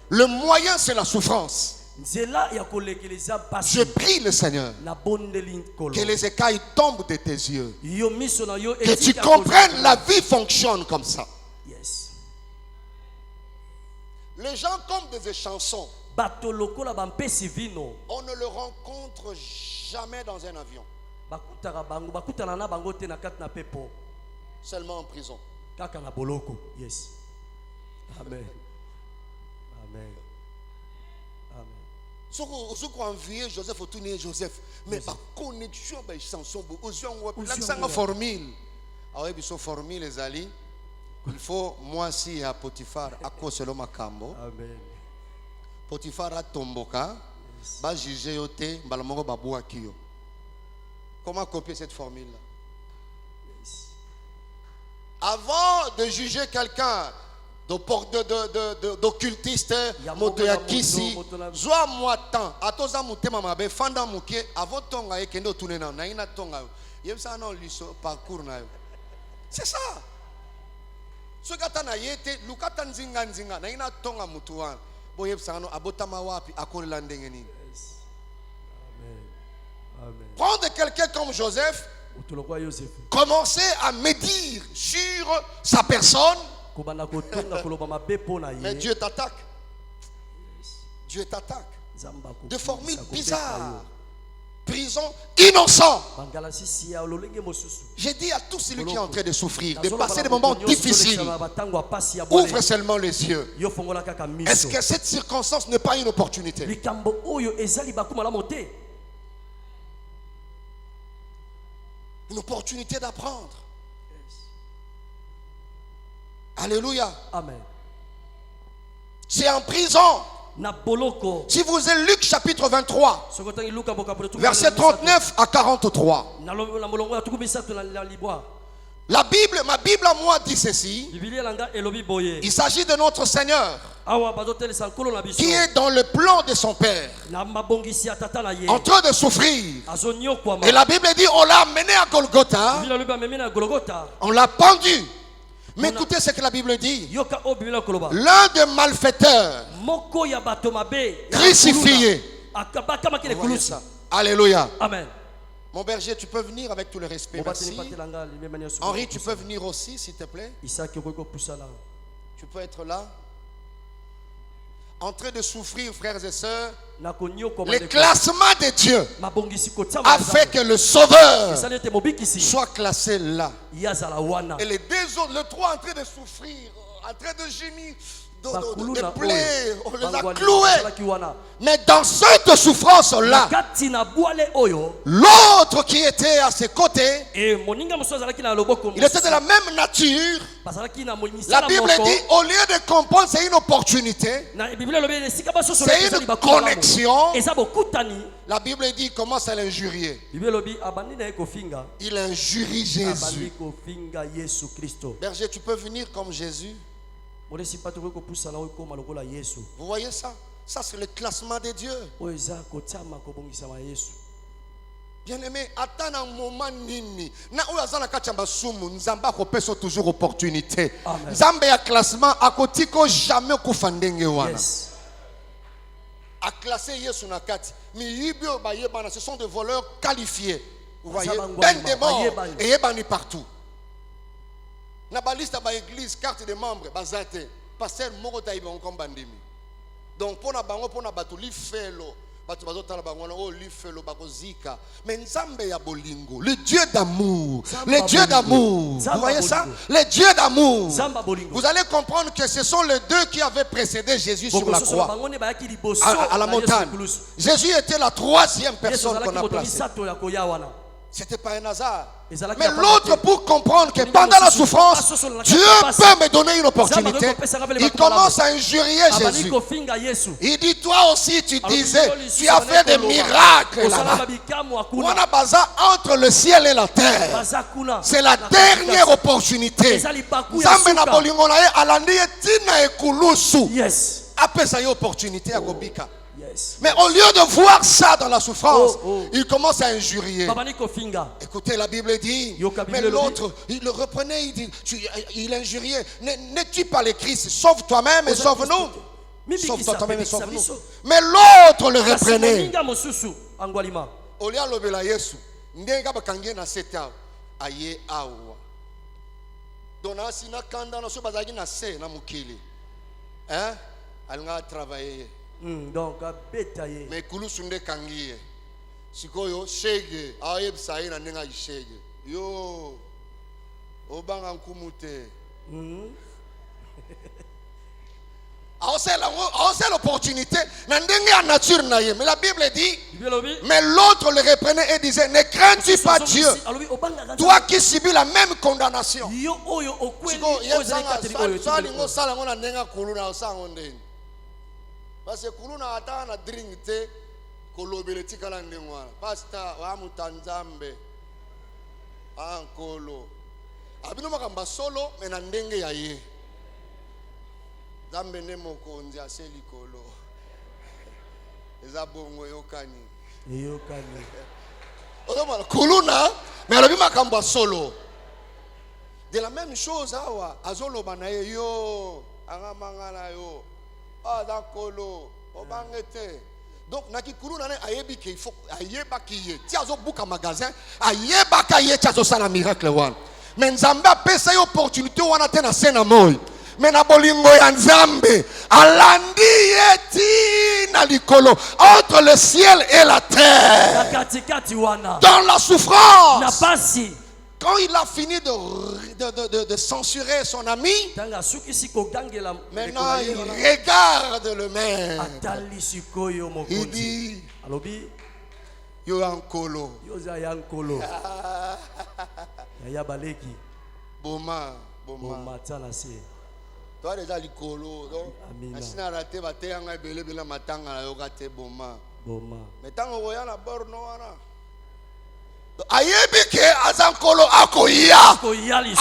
le moyen c'est la souffrance. Je prie le Seigneur que les écailles tombent de tes yeux, que tu comprennes la vie fonctionne comme ça. Les gens comme des chansons, on ne le rencontre jamais dans un avion, seulement en prison. Yes. Amen. Amen. Ce qu'on envié Joseph, au tourner Joseph, mais la connexion, la chanson, la formule. Alors, il faut formule les alliés. Il faut, moi, si à Potiphar, à cause de Makambo. Amen. Potiphar a tomboka, va juger yote, balamoro babou akio. Comment copier cette formule-là? Avant de juger quelqu'un, d'occultiste, motoyakisi, zoa moi temps, atoza mutema mabe, fanda muke, avant tonga e kendo tunena, na ina tonga, yem sa non liso parcours na yo. C'est ça. Ce gata na yete, lukata nzinga nzinga, na ina tonga mutuan, bo yem sa no abotama wapi akolela ndenge nini. Amen. Prendre quelqu'un comme Joseph, commencer à médire sur sa personne. Mais Dieu t'attaque. Dieu t'attaque. De formules bizarres. Prison innocent. J'ai dit à tous celui qui est en train de souffrir, de passer des moments difficiles, ouvre seulement les yeux. Est-ce que cette circonstance n'est pas une opportunité? Une opportunité d'apprendre. Alléluia. Amen. C'est en prison. Na boloko. Si vous êtes Luc chapitre 23, Sokotangi Luka boka pour tout. verset 39 à 43. Na molongo ya tukubisato na libwa. La Bible, ma Bible à moi dit ceci. Biblia langa elobi boye. Il s'agit de notre Seigneur Awa bazotel sankolo na biso. qui est dans le plan de son Père, Na mabongisi ya tata na ye. en train de souffrir. Azonyo kwa ma. Et la Bible dit, on l'a amené à Golgotha, Biblia lobi amemi na Golgotha. on l'a pendu. Mais écoutez ce que la Bible dit. Yoka o Biblia koloba. L'un des malfaiteurs Moko ya bato mabe. crucifié. Akabaka makele Voyez kulusi. ça. Alléluia. Amen. Mon berger, tu peux venir avec tout le respect. Merci. Henri, tu peux venir aussi, s'il te plaît. Tu peux être là. En train de souffrir, frères et sœurs. Le classement de Dieu a fait que le Sauveur soit classé là. Et les deux autres, le trois en train de souffrir, en train de gémir, de plaies, on les a cloués. Mais dans cette souffrance-là, l'autre qui était à ses côtés, il était de la même nature. La Bible dit, au lieu de comprendre, c'est une opportunité, c'est une connexion. La Bible dit, il commence à l'injurier. Il injurie Jésus. Berger, tu peux venir comme Jésus. Vous voyez ça? Ça, c'est le classement de Dieu. Bien-aimé, attends un moment nini. Na oyazana kachamba sumu, nzamba kopeso toujours opportunité. Nzamba ya classement akotiko jamais kufandenge wana. Yes. A classé Yesu na kati. Mi yibio ba yebana, ce sont des voleurs qualifiés. Vous voyez, ben des morts et yebani partout. Na ba liste ba église, carte de membres, bazate. Pasteur moko taïba on bandimi. Donc pour na bango pour na batu li felo. Mais Nzambe ya bolingo, le Dieu d'amour, le Dieu d'amour, vous voyez ça? Le Dieu d'amour. Vous allez comprendre que ce sont les deux qui avaient précédé Jésus sur la croix, à la montagne. Jésus était la troisième personne qu'on a placée. C'était pas un hasard. Mais l'autre, pour comprendre que pendant la souffrance, Dieu peut me donner une opportunité. Il commence à injurier Jésus. Il dit, toi aussi tu disais, tu as fait des miracles là-bas. Entre le ciel et la terre, c'est la dernière opportunité. Mais au lieu de voir ça dans la souffrance, il commence à injurier. Écoutez, la Bible dit, mais l'autre, il le reprenait, il dit, il injuriait. N'es-tu pas le Christ? Sauve toi-même et sauve-nous. Sauve-toi toi-même et sauve-nous. Mais l'autre le reprenait. Au lieu de l'obéla Yesu, n'enga bakangie na seta aye awa. Dona sina kanda na so bazaki na se na mukili. Hein? Alinga travailler. Donc mais kulusunde kangiye sikoyo shege ayebisa ina nenga ishege yo obanga nkumute c'est l'opportunité na ndenge ya nature na ye. Mais la Bible dit, mais l'autre le reprenait et disait, ne crains-tu pas Dieu, toi qui subis la même condamnation? Parce que kuluna ata na drink te kolobele tikala ndengwana pastor wa mutanzambe ankolo abino makamba solo mena ndenge ya ye zambe ne mokonzi aseli kolo eza bongo yokani odomala kuluna mais alobi makamba solo de la même chose awa azoloba na ye yo anga mangala yo dakolo obangete. Donc naki kulu nane ayebi ke il faut ayeba kiye ti azo buka magasin ayeba ka ye ti azo sala miracle wana. Mais Nzambe apesa yo opportunité wana te na sena moy. Mais na bolingo ya Nzambe alandi ye ti na likolo entre le ciel et la terre. Dans la souffrance. Quand il a fini de censurer son ami, maintenant il regarde le maire. Il dit, yo yankolo. Boma. Toi déjà likolo donc Amina. asina raté bateyanga ebele bela matanga na yo kate boma. Boma. Mais tango koya na borno wana. Ayebi ke azankolo akoya.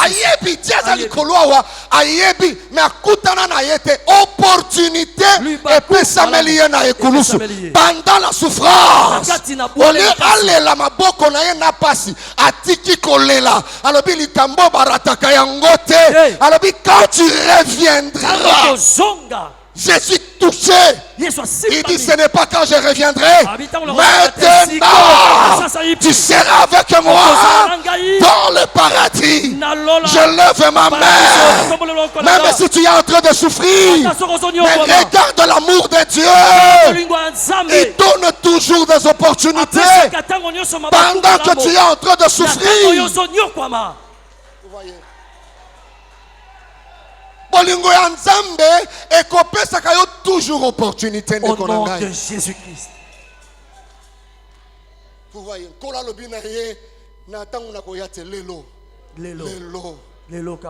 Ayebi ti azalikolo awa ayebi mais akutana na yete opportunité et pesameli na ekulusu pendant la souffrance. Ole alela maboko na ye na pasi atiki kolela alobi likambo barataka yango te alobi quand tu reviendras je suis touché. Il dit ce n'est pas quand je reviendrai. Maintenant, tu seras avec moi dans le paradis. Je lève ma main. Même si tu es en train de souffrir, mais regarde l'amour de Dieu. Il donne toujours des opportunités pendant que tu es en train de souffrir. Vous voyez? Bolingo ya Nzambe ekopesaka yo toujours opportunité ndeko na ngai. Au nom de Jésus-Christ. Vous voyez, kola lobi na ye na tangu na koyate lelo.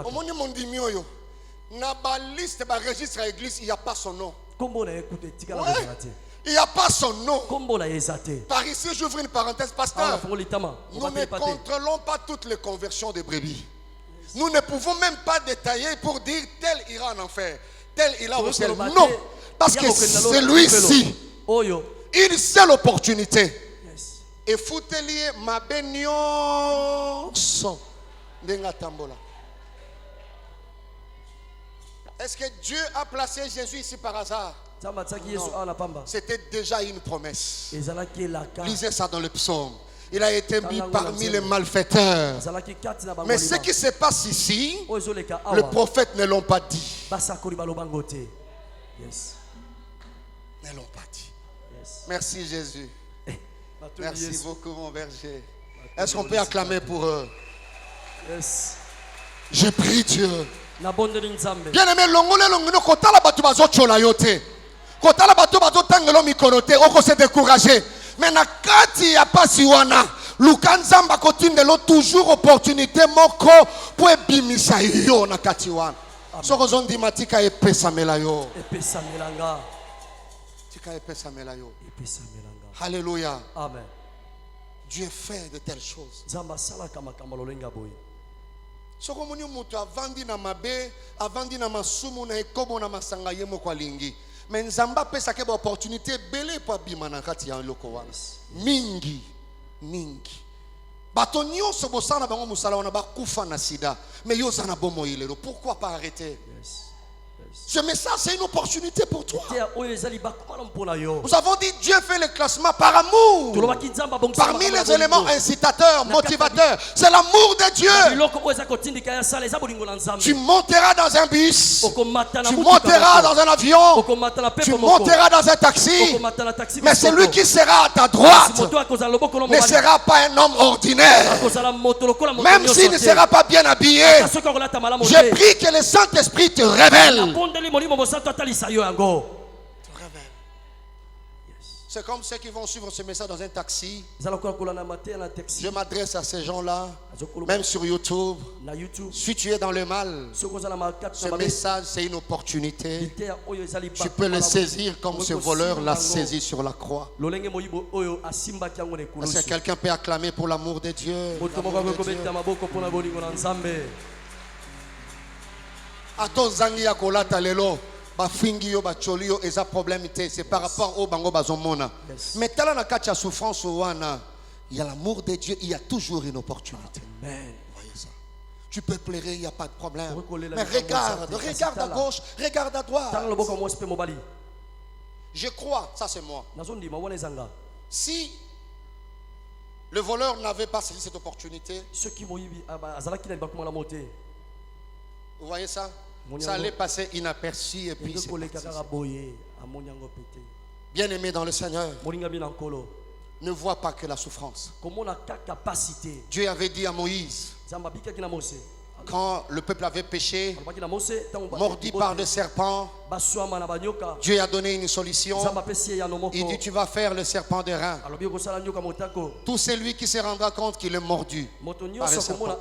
Omoni mondimi oyo na ba liste ba registre à église il y a pas son nom. Kombo na écoute tika la bezalate. Il n'y a pas son nom. Par ici, j'ouvre une parenthèse, pasteur. Nous ne contrôlons pas toutes les conversions de brebis. Nous ne pouvons même pas détailler pour dire tel ira en enfer, tel ira au ciel. Non, parce que celui-ci, une seule opportunité. Et foutelier ma benyon son tambola. Est-ce que Dieu a placé Jésus ici par hasard? Non. C'était déjà une promesse. Lisez ça dans le psaume. Il a été mis parmi les malfaiteurs. Mais ce qui se passe ici, le prophète ne l'ont pas dit. Ne l'ont pas dit. Merci Jésus. Merci beaucoup mon berger. Est-ce qu'on peut acclamer pour eux? Je prie Dieu. Bien aimé, longole kotala batu bazochola yote. Kotala batu bazotangelo mikorote, oko se décourager. Mais na kati ya pasi wana lukanzamba kotindelo toujours opportunité moko pour ebimisa yo na kati wana. Soko zondi matika epesamela yo. Epesamelanga. Tika epesamela yo. Epesamelanga. Alléluia. Amen. Dieu fait de telles choses. Zamba sala kama lolenga boy. Soko moni mutu avandi na mabe, avandi na masumu na ekobo na masanga yemo kwa lingi. Mais Nzamba pesa ke ba opportunité belé po bima na kati ya loko wana. Mingi. Bato nyonso bosana bango musala wana bakufa na sida. Mais yo zana bomo ilelo. Pourquoi pas arrêter? Ce message c'est une opportunité pour toi. Nous avons dit Dieu fait le classement par amour. Parmi les éléments incitateurs, motivateurs, c'est l'amour de Dieu. Tu monteras dans un bus, tu monteras dans un avion, tu monteras dans un taxi, mais celui qui sera à ta droite ne sera pas un homme ordinaire. Même s'il ne sera pas bien habillé, je prie que le Saint-Esprit te révèle. C'est comme ceux qui vont suivre ce message dans un taxi. Je m'adresse à ces gens-là, même sur YouTube. Si tu es dans le mal, ce message c'est une opportunité. Tu peux le saisir comme ce voleur l'a saisi sur la croix. Est-ce que quelqu'un peut acclamer pour l'amour de Dieu? Ato zangi ya kolata lelo ba fingi yo ba choli yo eza problème té c'est par rapport au bango bazomona. Mais tala na kati ya souffrance wana il y a l'amour de Dieu, il y a toujours une opportunité. Amen. Voyez ça. Tu peux pleurer, il n'y a pas de problème. Mais regarde à gauche, regarde à droite. Je crois, ça c'est moi. Si le voleur n'avait pas saisi cette opportunité, vous voyez ça? Ça allait passer inaperçu et puis c'est parti. Bien aimé dans le Seigneur, ne vois pas que la souffrance. Dieu avait dit à Moïse, quand le peuple avait péché, mordu par des serpents, Dieu a donné une solution. Il dit, tu vas faire le serpent de rein. Tout celui qui se rendra compte qu'il est mordu par un serpent,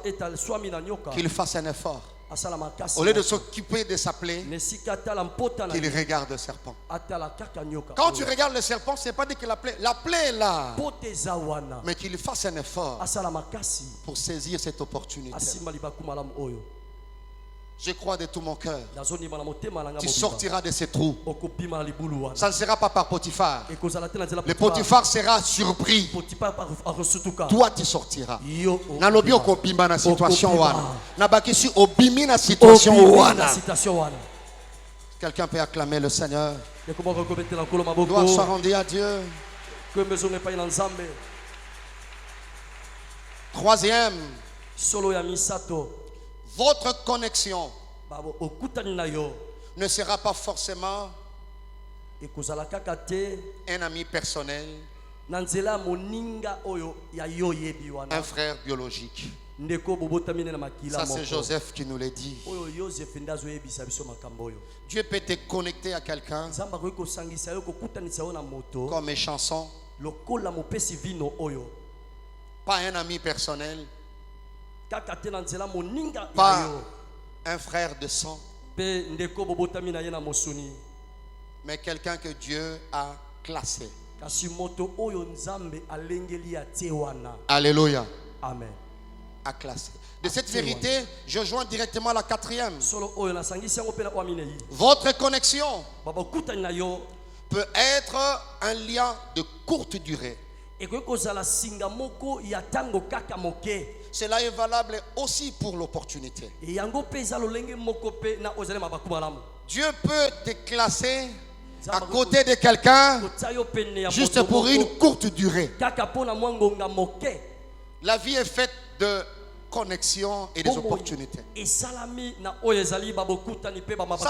qu'il fasse un effort. Au lieu de s'occuper de sa plaie, qu'il regarde le serpent. Quand tu regardes le serpent, ce n'est pas dire que la plaie est là, mais qu'il fasse un effort pour saisir cette opportunité. Je crois de tout mon cœur, tu sortiras de ces trous. Ça ne sera pas par Potiphar. Le Potiphar sera surpris. Toi, tu sortiras. Nalobi okobimba na situation wana. Nabakisi obimi na situation wana. Quelqu'un peut acclamer le Seigneur. Gloire soit rendue à Dieu. Troisième, votre connexion ne sera pas forcément un ami personnel, un frère biologique. Ça, c'est Joseph qui nous l'a dit. Dieu peut te connecter à quelqu'un comme une chanson, pas un ami personnel, pas un frère de sang, mais quelqu'un que Dieu a classé. Alléluia. Amen. A classé. De cette vérité, je joins directement la quatrième. Votre connexion peut être un lien de courte durée. Cela est valable aussi pour l'opportunité. Dieu peut te classer à côté de quelqu'un juste pour une courte durée. La vie est faite de connexions et des opportunités. Ça,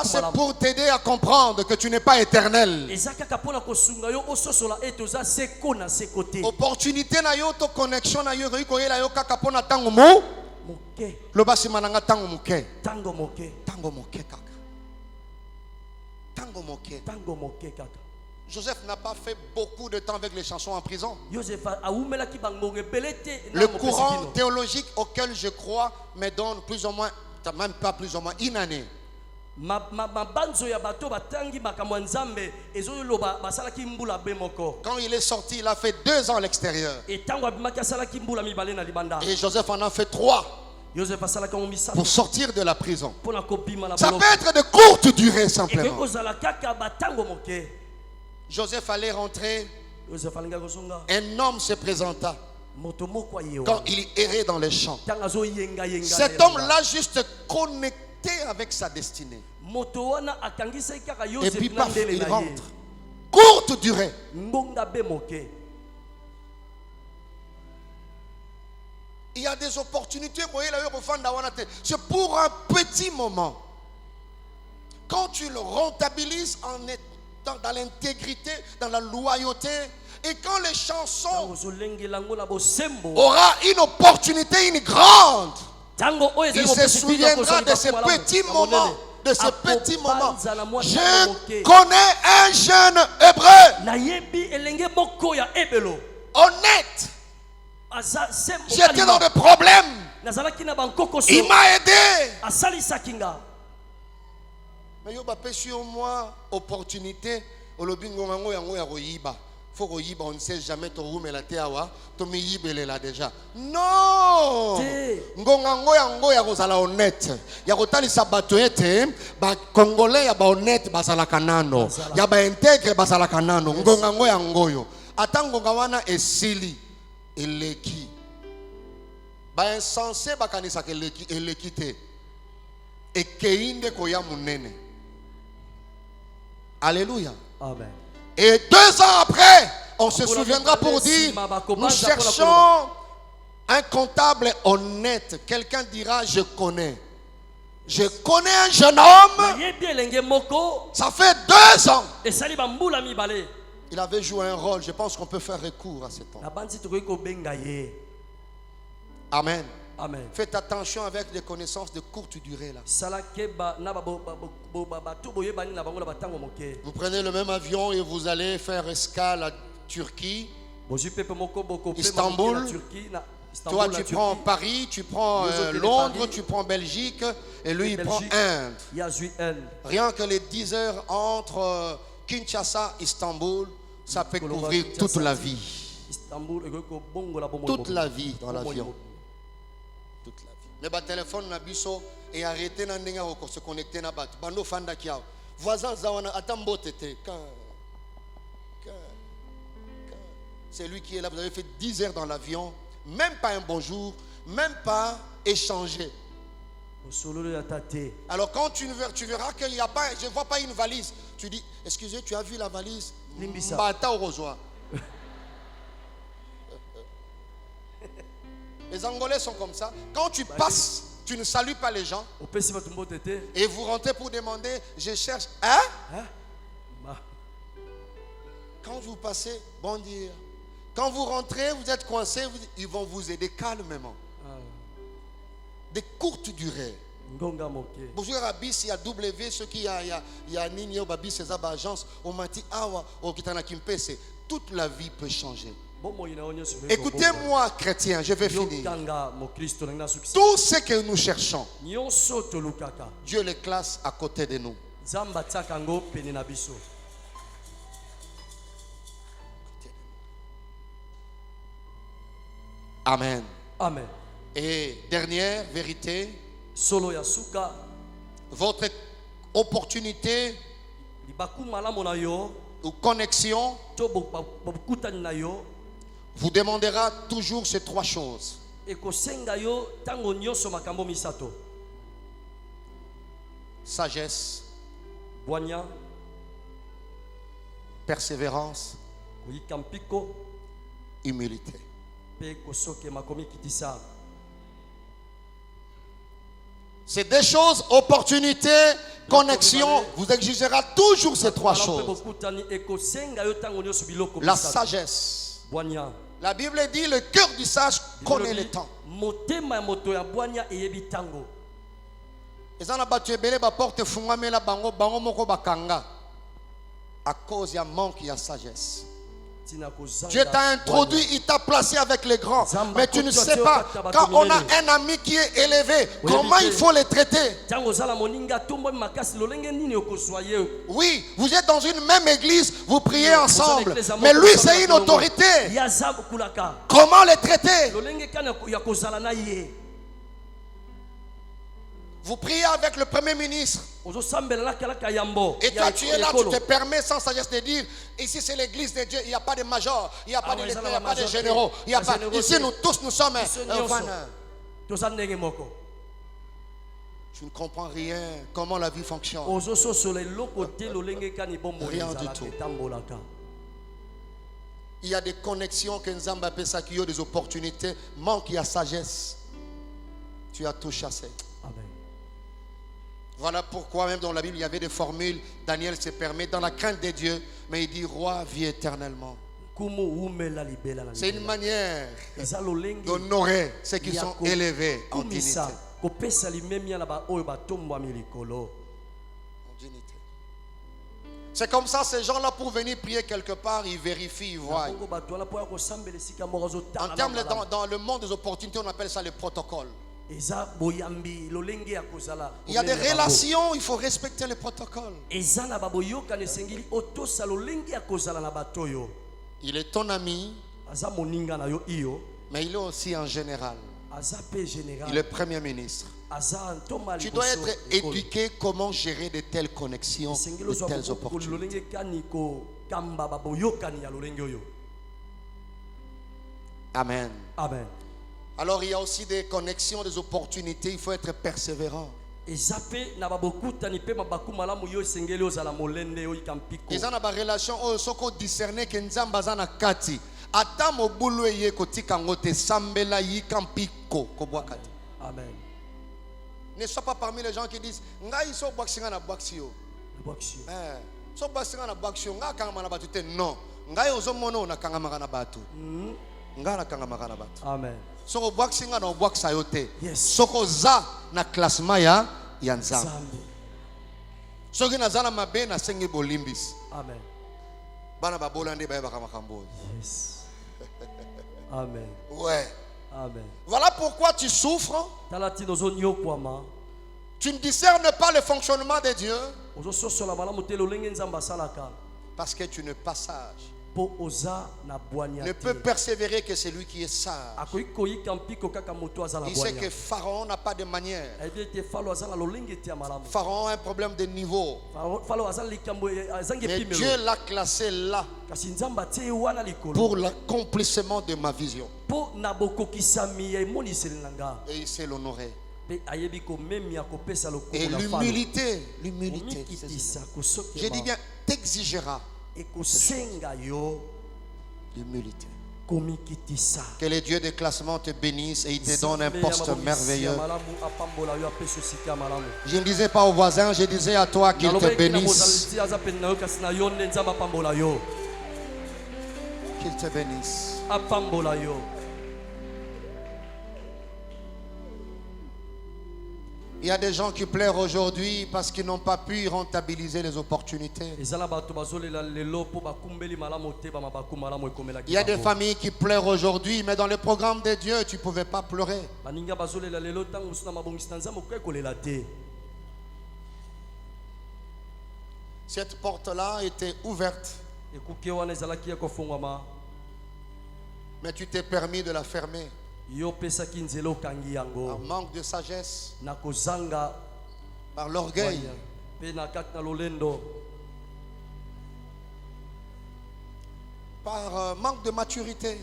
c'est pour t'aider à comprendre que tu n'es pas éternel. Opportunité na yo to connexion na yo ko yela yo kaka pona tango mo lo basi mananga tango moke kaka. Joseph n'a pas fait beaucoup de temps avec les chansons en prison. Le courant théologique auquel je crois me donne plus ou moins, même pas plus ou moins, une année. Quand il est sorti, il a fait 2 ans à l'extérieur. Et Joseph en a fait 3 pour sortir de la prison. Ça peut être de courte durée simplement. Joseph allait rentrer. Un homme se présenta quand il errait dans les champs. Cet homme-là juste connecté avec sa destinée. Et puis paf, il rentre. Courte durée. Il y a des opportunités. C'est pour un petit moment. Quand tu le rentabilises en étant dans l'intégrité, dans la loyauté, et quand les chansons aura une opportunité, une grande, il se souviendra de ces petits moments. De ces petits moments. Je connais un jeune hébreu honnête. J'étais dans des problèmes. Il m'a aidé. Mais yo bapesi au moins opportunité olobingo mango yango ya koyiba. Faut koyiba, on ne sait jamais to rumela te awa to mi yibelela déjà. Non! Ngongango yango ya kozala honnête. Ya kotalisa bato ete ba congolais ya ba honnête basala kanano. Ya ba intègre basala kanano. Ngongango yango yo. Atangonga wana esili eleki. Ba insensé bakanisa ke eleki te. Et keinde koya munene. Alléluia. Amen. Et 2 ans après, on se souviendra pour dire, nous cherchons un comptable honnête. Quelqu'un dira, je connais. Je connais un jeune homme. Ça fait 2 ans. Il avait joué un rôle. Je pense qu'on peut faire recours à cet homme. Amen. Amen. Faites attention avec les connaissances de courte durée là. Vous prenez le même avion et vous allez faire escale à Turquie, Istanbul. Toi, tu prends Paris, tu prends Londres, tu prends Belgique, et lui, il prend Inde. Rien que les 10 heures entre Kinshasa et Istanbul, ça peut couvrir toute la vie. Toute la vie dans l'avion. Toute la vie. Mais le téléphone n'a biso et arrêté na ndenga ko se connecter na bat. Bando fanda kia. Voisin zawana atambo tete. C'est lui qui est là. Vous avez fait 10 heures dans l'avion, même pas un bonjour, même pas échanger. Alors quand tu verras qu'il n'y a pas, je ne vois pas une valise, tu dis, excusez, tu as vu la valise? Mbata au rosoir. Les Angolais sont comme ça. Quand tu passes, tu ne salues pas les gens. Et vous rentrez pour demander, je cherche. Hein? Quand vous passez, bon dire. Quand vous rentrez, vous êtes coincé, ils vont vous aider calmement. Des courtes durées. Bonjour Rabis, il y a W, ceux qui y a Nino, Babis, ces agences, on m'a dit, toute la vie peut changer. Écoutez-moi, chrétien, je vais finir. Tout ce que nous cherchons, Dieu les classe à côté de nous. Amen. Amen. Et dernière vérité, votre opportunité ou connexion vous demandera toujours ces 3 choses. Sagesse, persévérance, humilité. C'est des choses, opportunité, connexion, vous exigera toujours ces 3 choses. La sagesse. La Bible dit le cœur du sage connaît le temps. À cause du manque de sagesse. Dieu t'a introduit, il t'a placé avec les grands. Mais tu ne sais pas, quand on a un ami qui est élevé, comment il faut le traiter. Oui, vous êtes dans une même église, vous priez ensemble. Mais lui, c'est une autorité. Comment le traiter? Vous priez avec le premier ministre. Et toi tu es là, tu te permets sans sagesse de dire, ici c'est l'église de Dieu, il n'y a pas de major, il n'y a pas de lettrés, il n'y a pas de généraux, il y a pas, ici nous tous nous sommes tu ne comprends rien, comment la vie fonctionne. Rien du tout. Il y a des connexions que Nzamba appelle ça, qui ont des opportunités, manque il y a sagesse. Tu as tout chassé. Amen. Voilà pourquoi même dans la Bible il y avait des formules. Daniel se permet dans la crainte de Dieu, mais il dit roi vit éternellement. C'est une manière d'honorer ceux qui sont élevés en dignité. C'est comme ça, ces gens-là pour venir prier quelque part, ils vérifient, ils voient. En termes dans le monde des opportunités, on appelle ça le protocole. Il y a des relations, il faut respecter le protocole. Il est ton ami, mais il est aussi en général. Il est premier ministre. Tu dois être éduqué comment gérer de telles connexions, de telles opportunités. Amen. Amen. Alors il y a aussi des connexions, des opportunités, il faut être persévérant. Ils ont une relation où ils discerner que Nzamba zana kati. Ata mobulu ye kotika ngote sambela yikampiko kobwakati. Amen. Ne sois pas parmi les gens qui disent ngai so boxinga na boxio. So boxinga na boxio nga kanga na batu te non. Ngai ozomono na kanga na batu. Nga na kanga na batu. Amen. Soko boxinga na boxa yote. Soko za na classement ya Nzambe. Soki nazana mabe na sengi bolimbis. Amen. Bana babola nde ba kama kambo. Yes. Amen. Ouais. Amen. Voilà pourquoi tu souffres. Talati dozonyo kwama. Tu ne discernes pas le fonctionnement de Dieu Ozo sosola malamu te lolenge nzamba salaka. parce que tu n'es pas sage. Po oza na bwanya. Ne peut persévérer que celui qui est sage. Akoyi koyi kampiko kaka moto azala Il sait bwanya. que Pharaon n'a pas de manière. Ebe te falo azala lolenge te malamu. Pharaon a un problème de niveau. Falo azala likambo azange Mais pimelo. Dieu l'a classé là Kasi nzamba te wana likolo. pour l'accomplissement de ma vision. Po na bokokisami ya emoni selinanga. Et il sait l'honorer. Pe ayebi ko memi ya kopesa Et lokolo na falo. l'humilité, l'humilité. Omikitisa kusoke. Je dis bien, t'exigeras Ekosenga yo l'humilité. komikitisa. Que le Dieu de classement te bénisse et il te donne un poste merveilleux. Je ne disais pas aux voisins, je disais à toi qu'il te bénisse. Qu'il te bénisse. Il y a des gens qui pleurent aujourd'hui parce qu'ils n'ont pas pu rentabiliser les opportunités. Il y a des familles qui pleurent aujourd'hui, mais dans le programme de Dieu, tu ne pouvais pas pleurer. Cette porte-là était ouverte, mais tu t'es permis de la fermer. Par manque de sagesse, par l'orgueil. Par manque de maturité.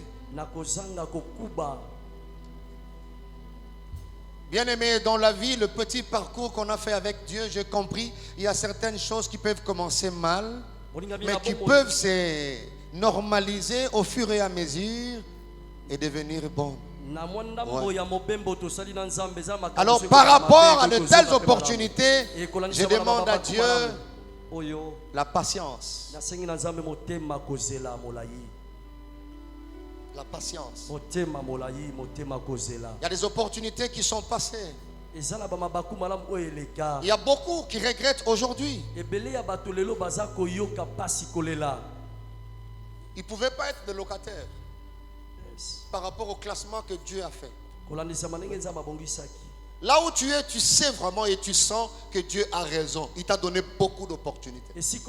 Bien-aimé, dans la vie, le petit parcours qu'on a fait avec Dieu, j'ai compris, il y a certaines choses qui peuvent commencer mal, mais qui peuvent se normaliser au fur et à mesure et devenir bonnes. Ouais. Alors par rapport à de telles opportunités, je demande à Dieu la patience. La patience. Il y a des opportunités qui sont passées. Il y a beaucoup qui regrettent aujourd'hui. Ils ne pouvaient pas être des locataires par rapport au classement que Dieu a fait. Là où tu es, tu sais vraiment et tu sens que Dieu a raison. Il t'a donné beaucoup d'opportunités. Si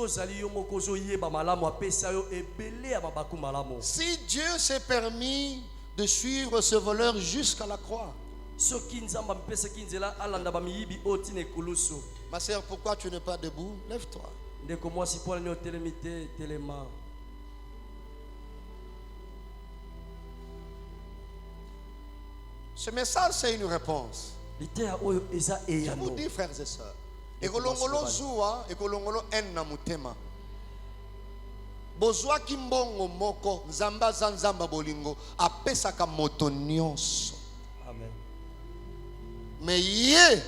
Dieu s'est permis de suivre ce voleur jusqu'à la croix, ma sœur, pourquoi tu n'es pas debout? Lève-toi. Ce message, c'est une réponse. Je vous dis, frères et sœurs, ekolongolo zuwa, ekolongolo enna mutema. Bozwa kimbongo moko, nzamba zanzamba bolingo, apesaka moto nyonso. Amen. Mais ye,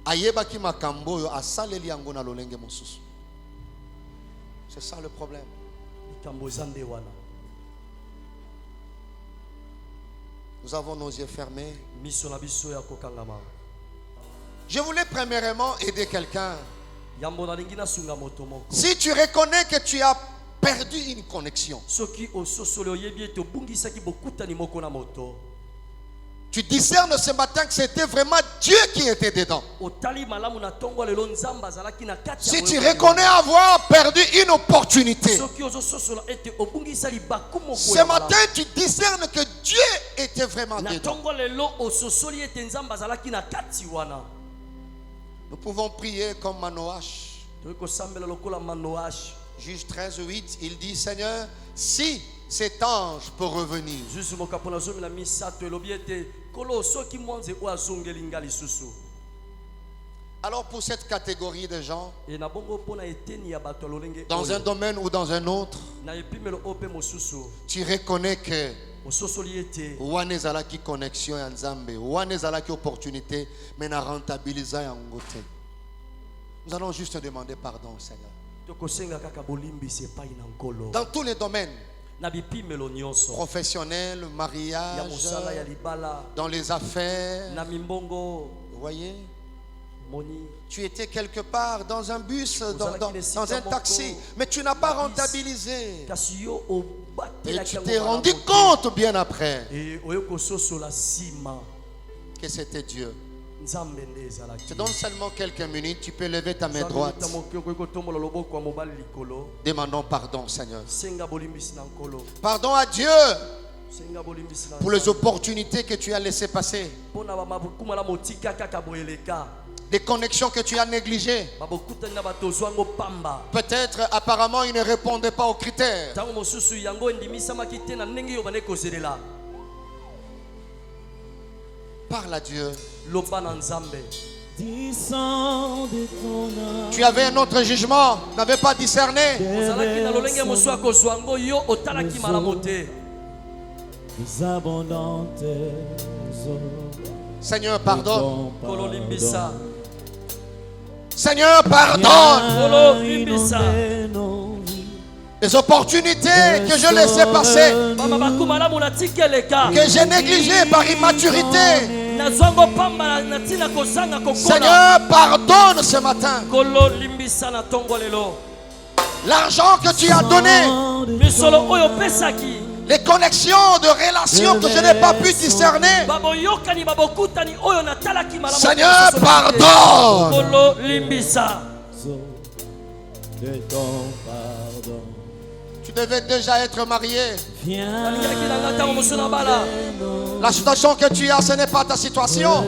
ayebaki makambo yo, asaleli yango na lolenge mosusu. C'est ça le problème. Nous avons nos yeux fermés. Je voulais premièrement aider quelqu'un. Si tu reconnais que tu as perdu une connexion, tu discernes ce matin que c'était vraiment Dieu qui était dedans. Si tu reconnais avoir perdu une opportunité, ce matin tu discernes que Dieu était vraiment dedans. Nous pouvons prier comme Manoach. Juge 13:8, il dit: Seigneur, si cet ange peut revenir. Alors pour cette catégorie de gens, dans un domaine ou dans un autre, tu reconnais que wanezalaki connexion ya Nzambe, wanezalaki opportunité, mais na rentabiliser yango te. Nous allons juste demander pardon au Seigneur. Dans tous les domaines, professionnel, mariage, dans les affaires, vous voyez, Tu étais quelque part dans un bus, dans un taxi, mais tu n'as pas rentabilisé. Et tu t'es rendu compte bien après que c'était Dieu. Je te donne seulement quelques minutes, tu peux lever ta main droite. Demandons pardon, Seigneur. Pardon à Dieu pour les opportunités que tu as laissées passer, des connexions que tu as négligées. Peut-être apparemment il ne répondait pas aux critères. Parle à Dieu. Tu avais un autre jugement, n'avais pas discerné. Seigneur, pardonne. Seigneur, pardonne. Les opportunités que je laissais passer, que j'ai négligées par immaturité. Seigneur, pardonne ce matin. L'argent que tu as donné, les connexions de relations que je n'ai pas pu discerner. Seigneur, pardonne. Tu devais déjà être marié. La situation que tu as, ce n'est pas ta situation.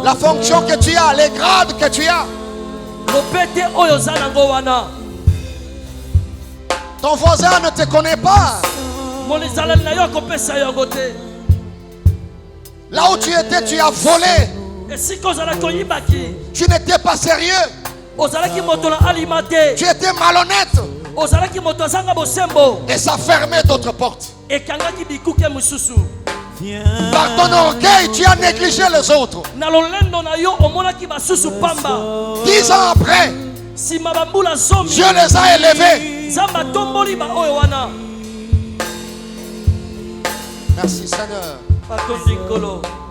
La fonction que tu as, les grades que tu as. Ton voisin ne te connaît pas. Là où tu étais, tu as volé. Tu n'étais pas sérieux. Tu étais malhonnête. Et ça fermait d'autres portes. Par ton orgueil, tu as négligé les autres. 10 ans après, Dieu les a élevés. Merci Seigneur.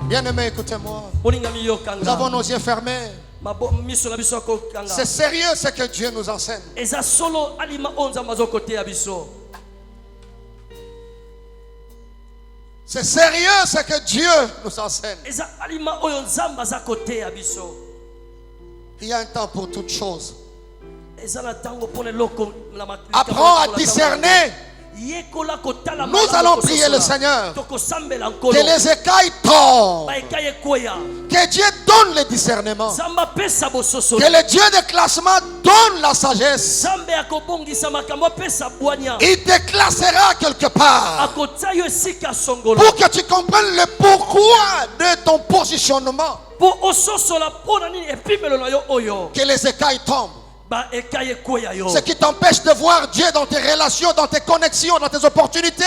Bien-aimé, écoutez-moi. Nous avons nos yeux fermés. C'est sérieux ce que Dieu nous enseigne. C'est sérieux ce que Dieu nous enseigne. Il y a un temps pour toutes choses. Apprends à discerner. Nous allons prier le Seigneur que les écailles tombent, que Dieu donne le discernement, que le Dieu de classement donne la sagesse. Il te classera quelque part pour que tu comprennes le pourquoi de ton positionnement, que les écailles tombent. Ce qui t'empêche de voir Dieu dans tes relations, dans tes connexions, dans tes opportunités.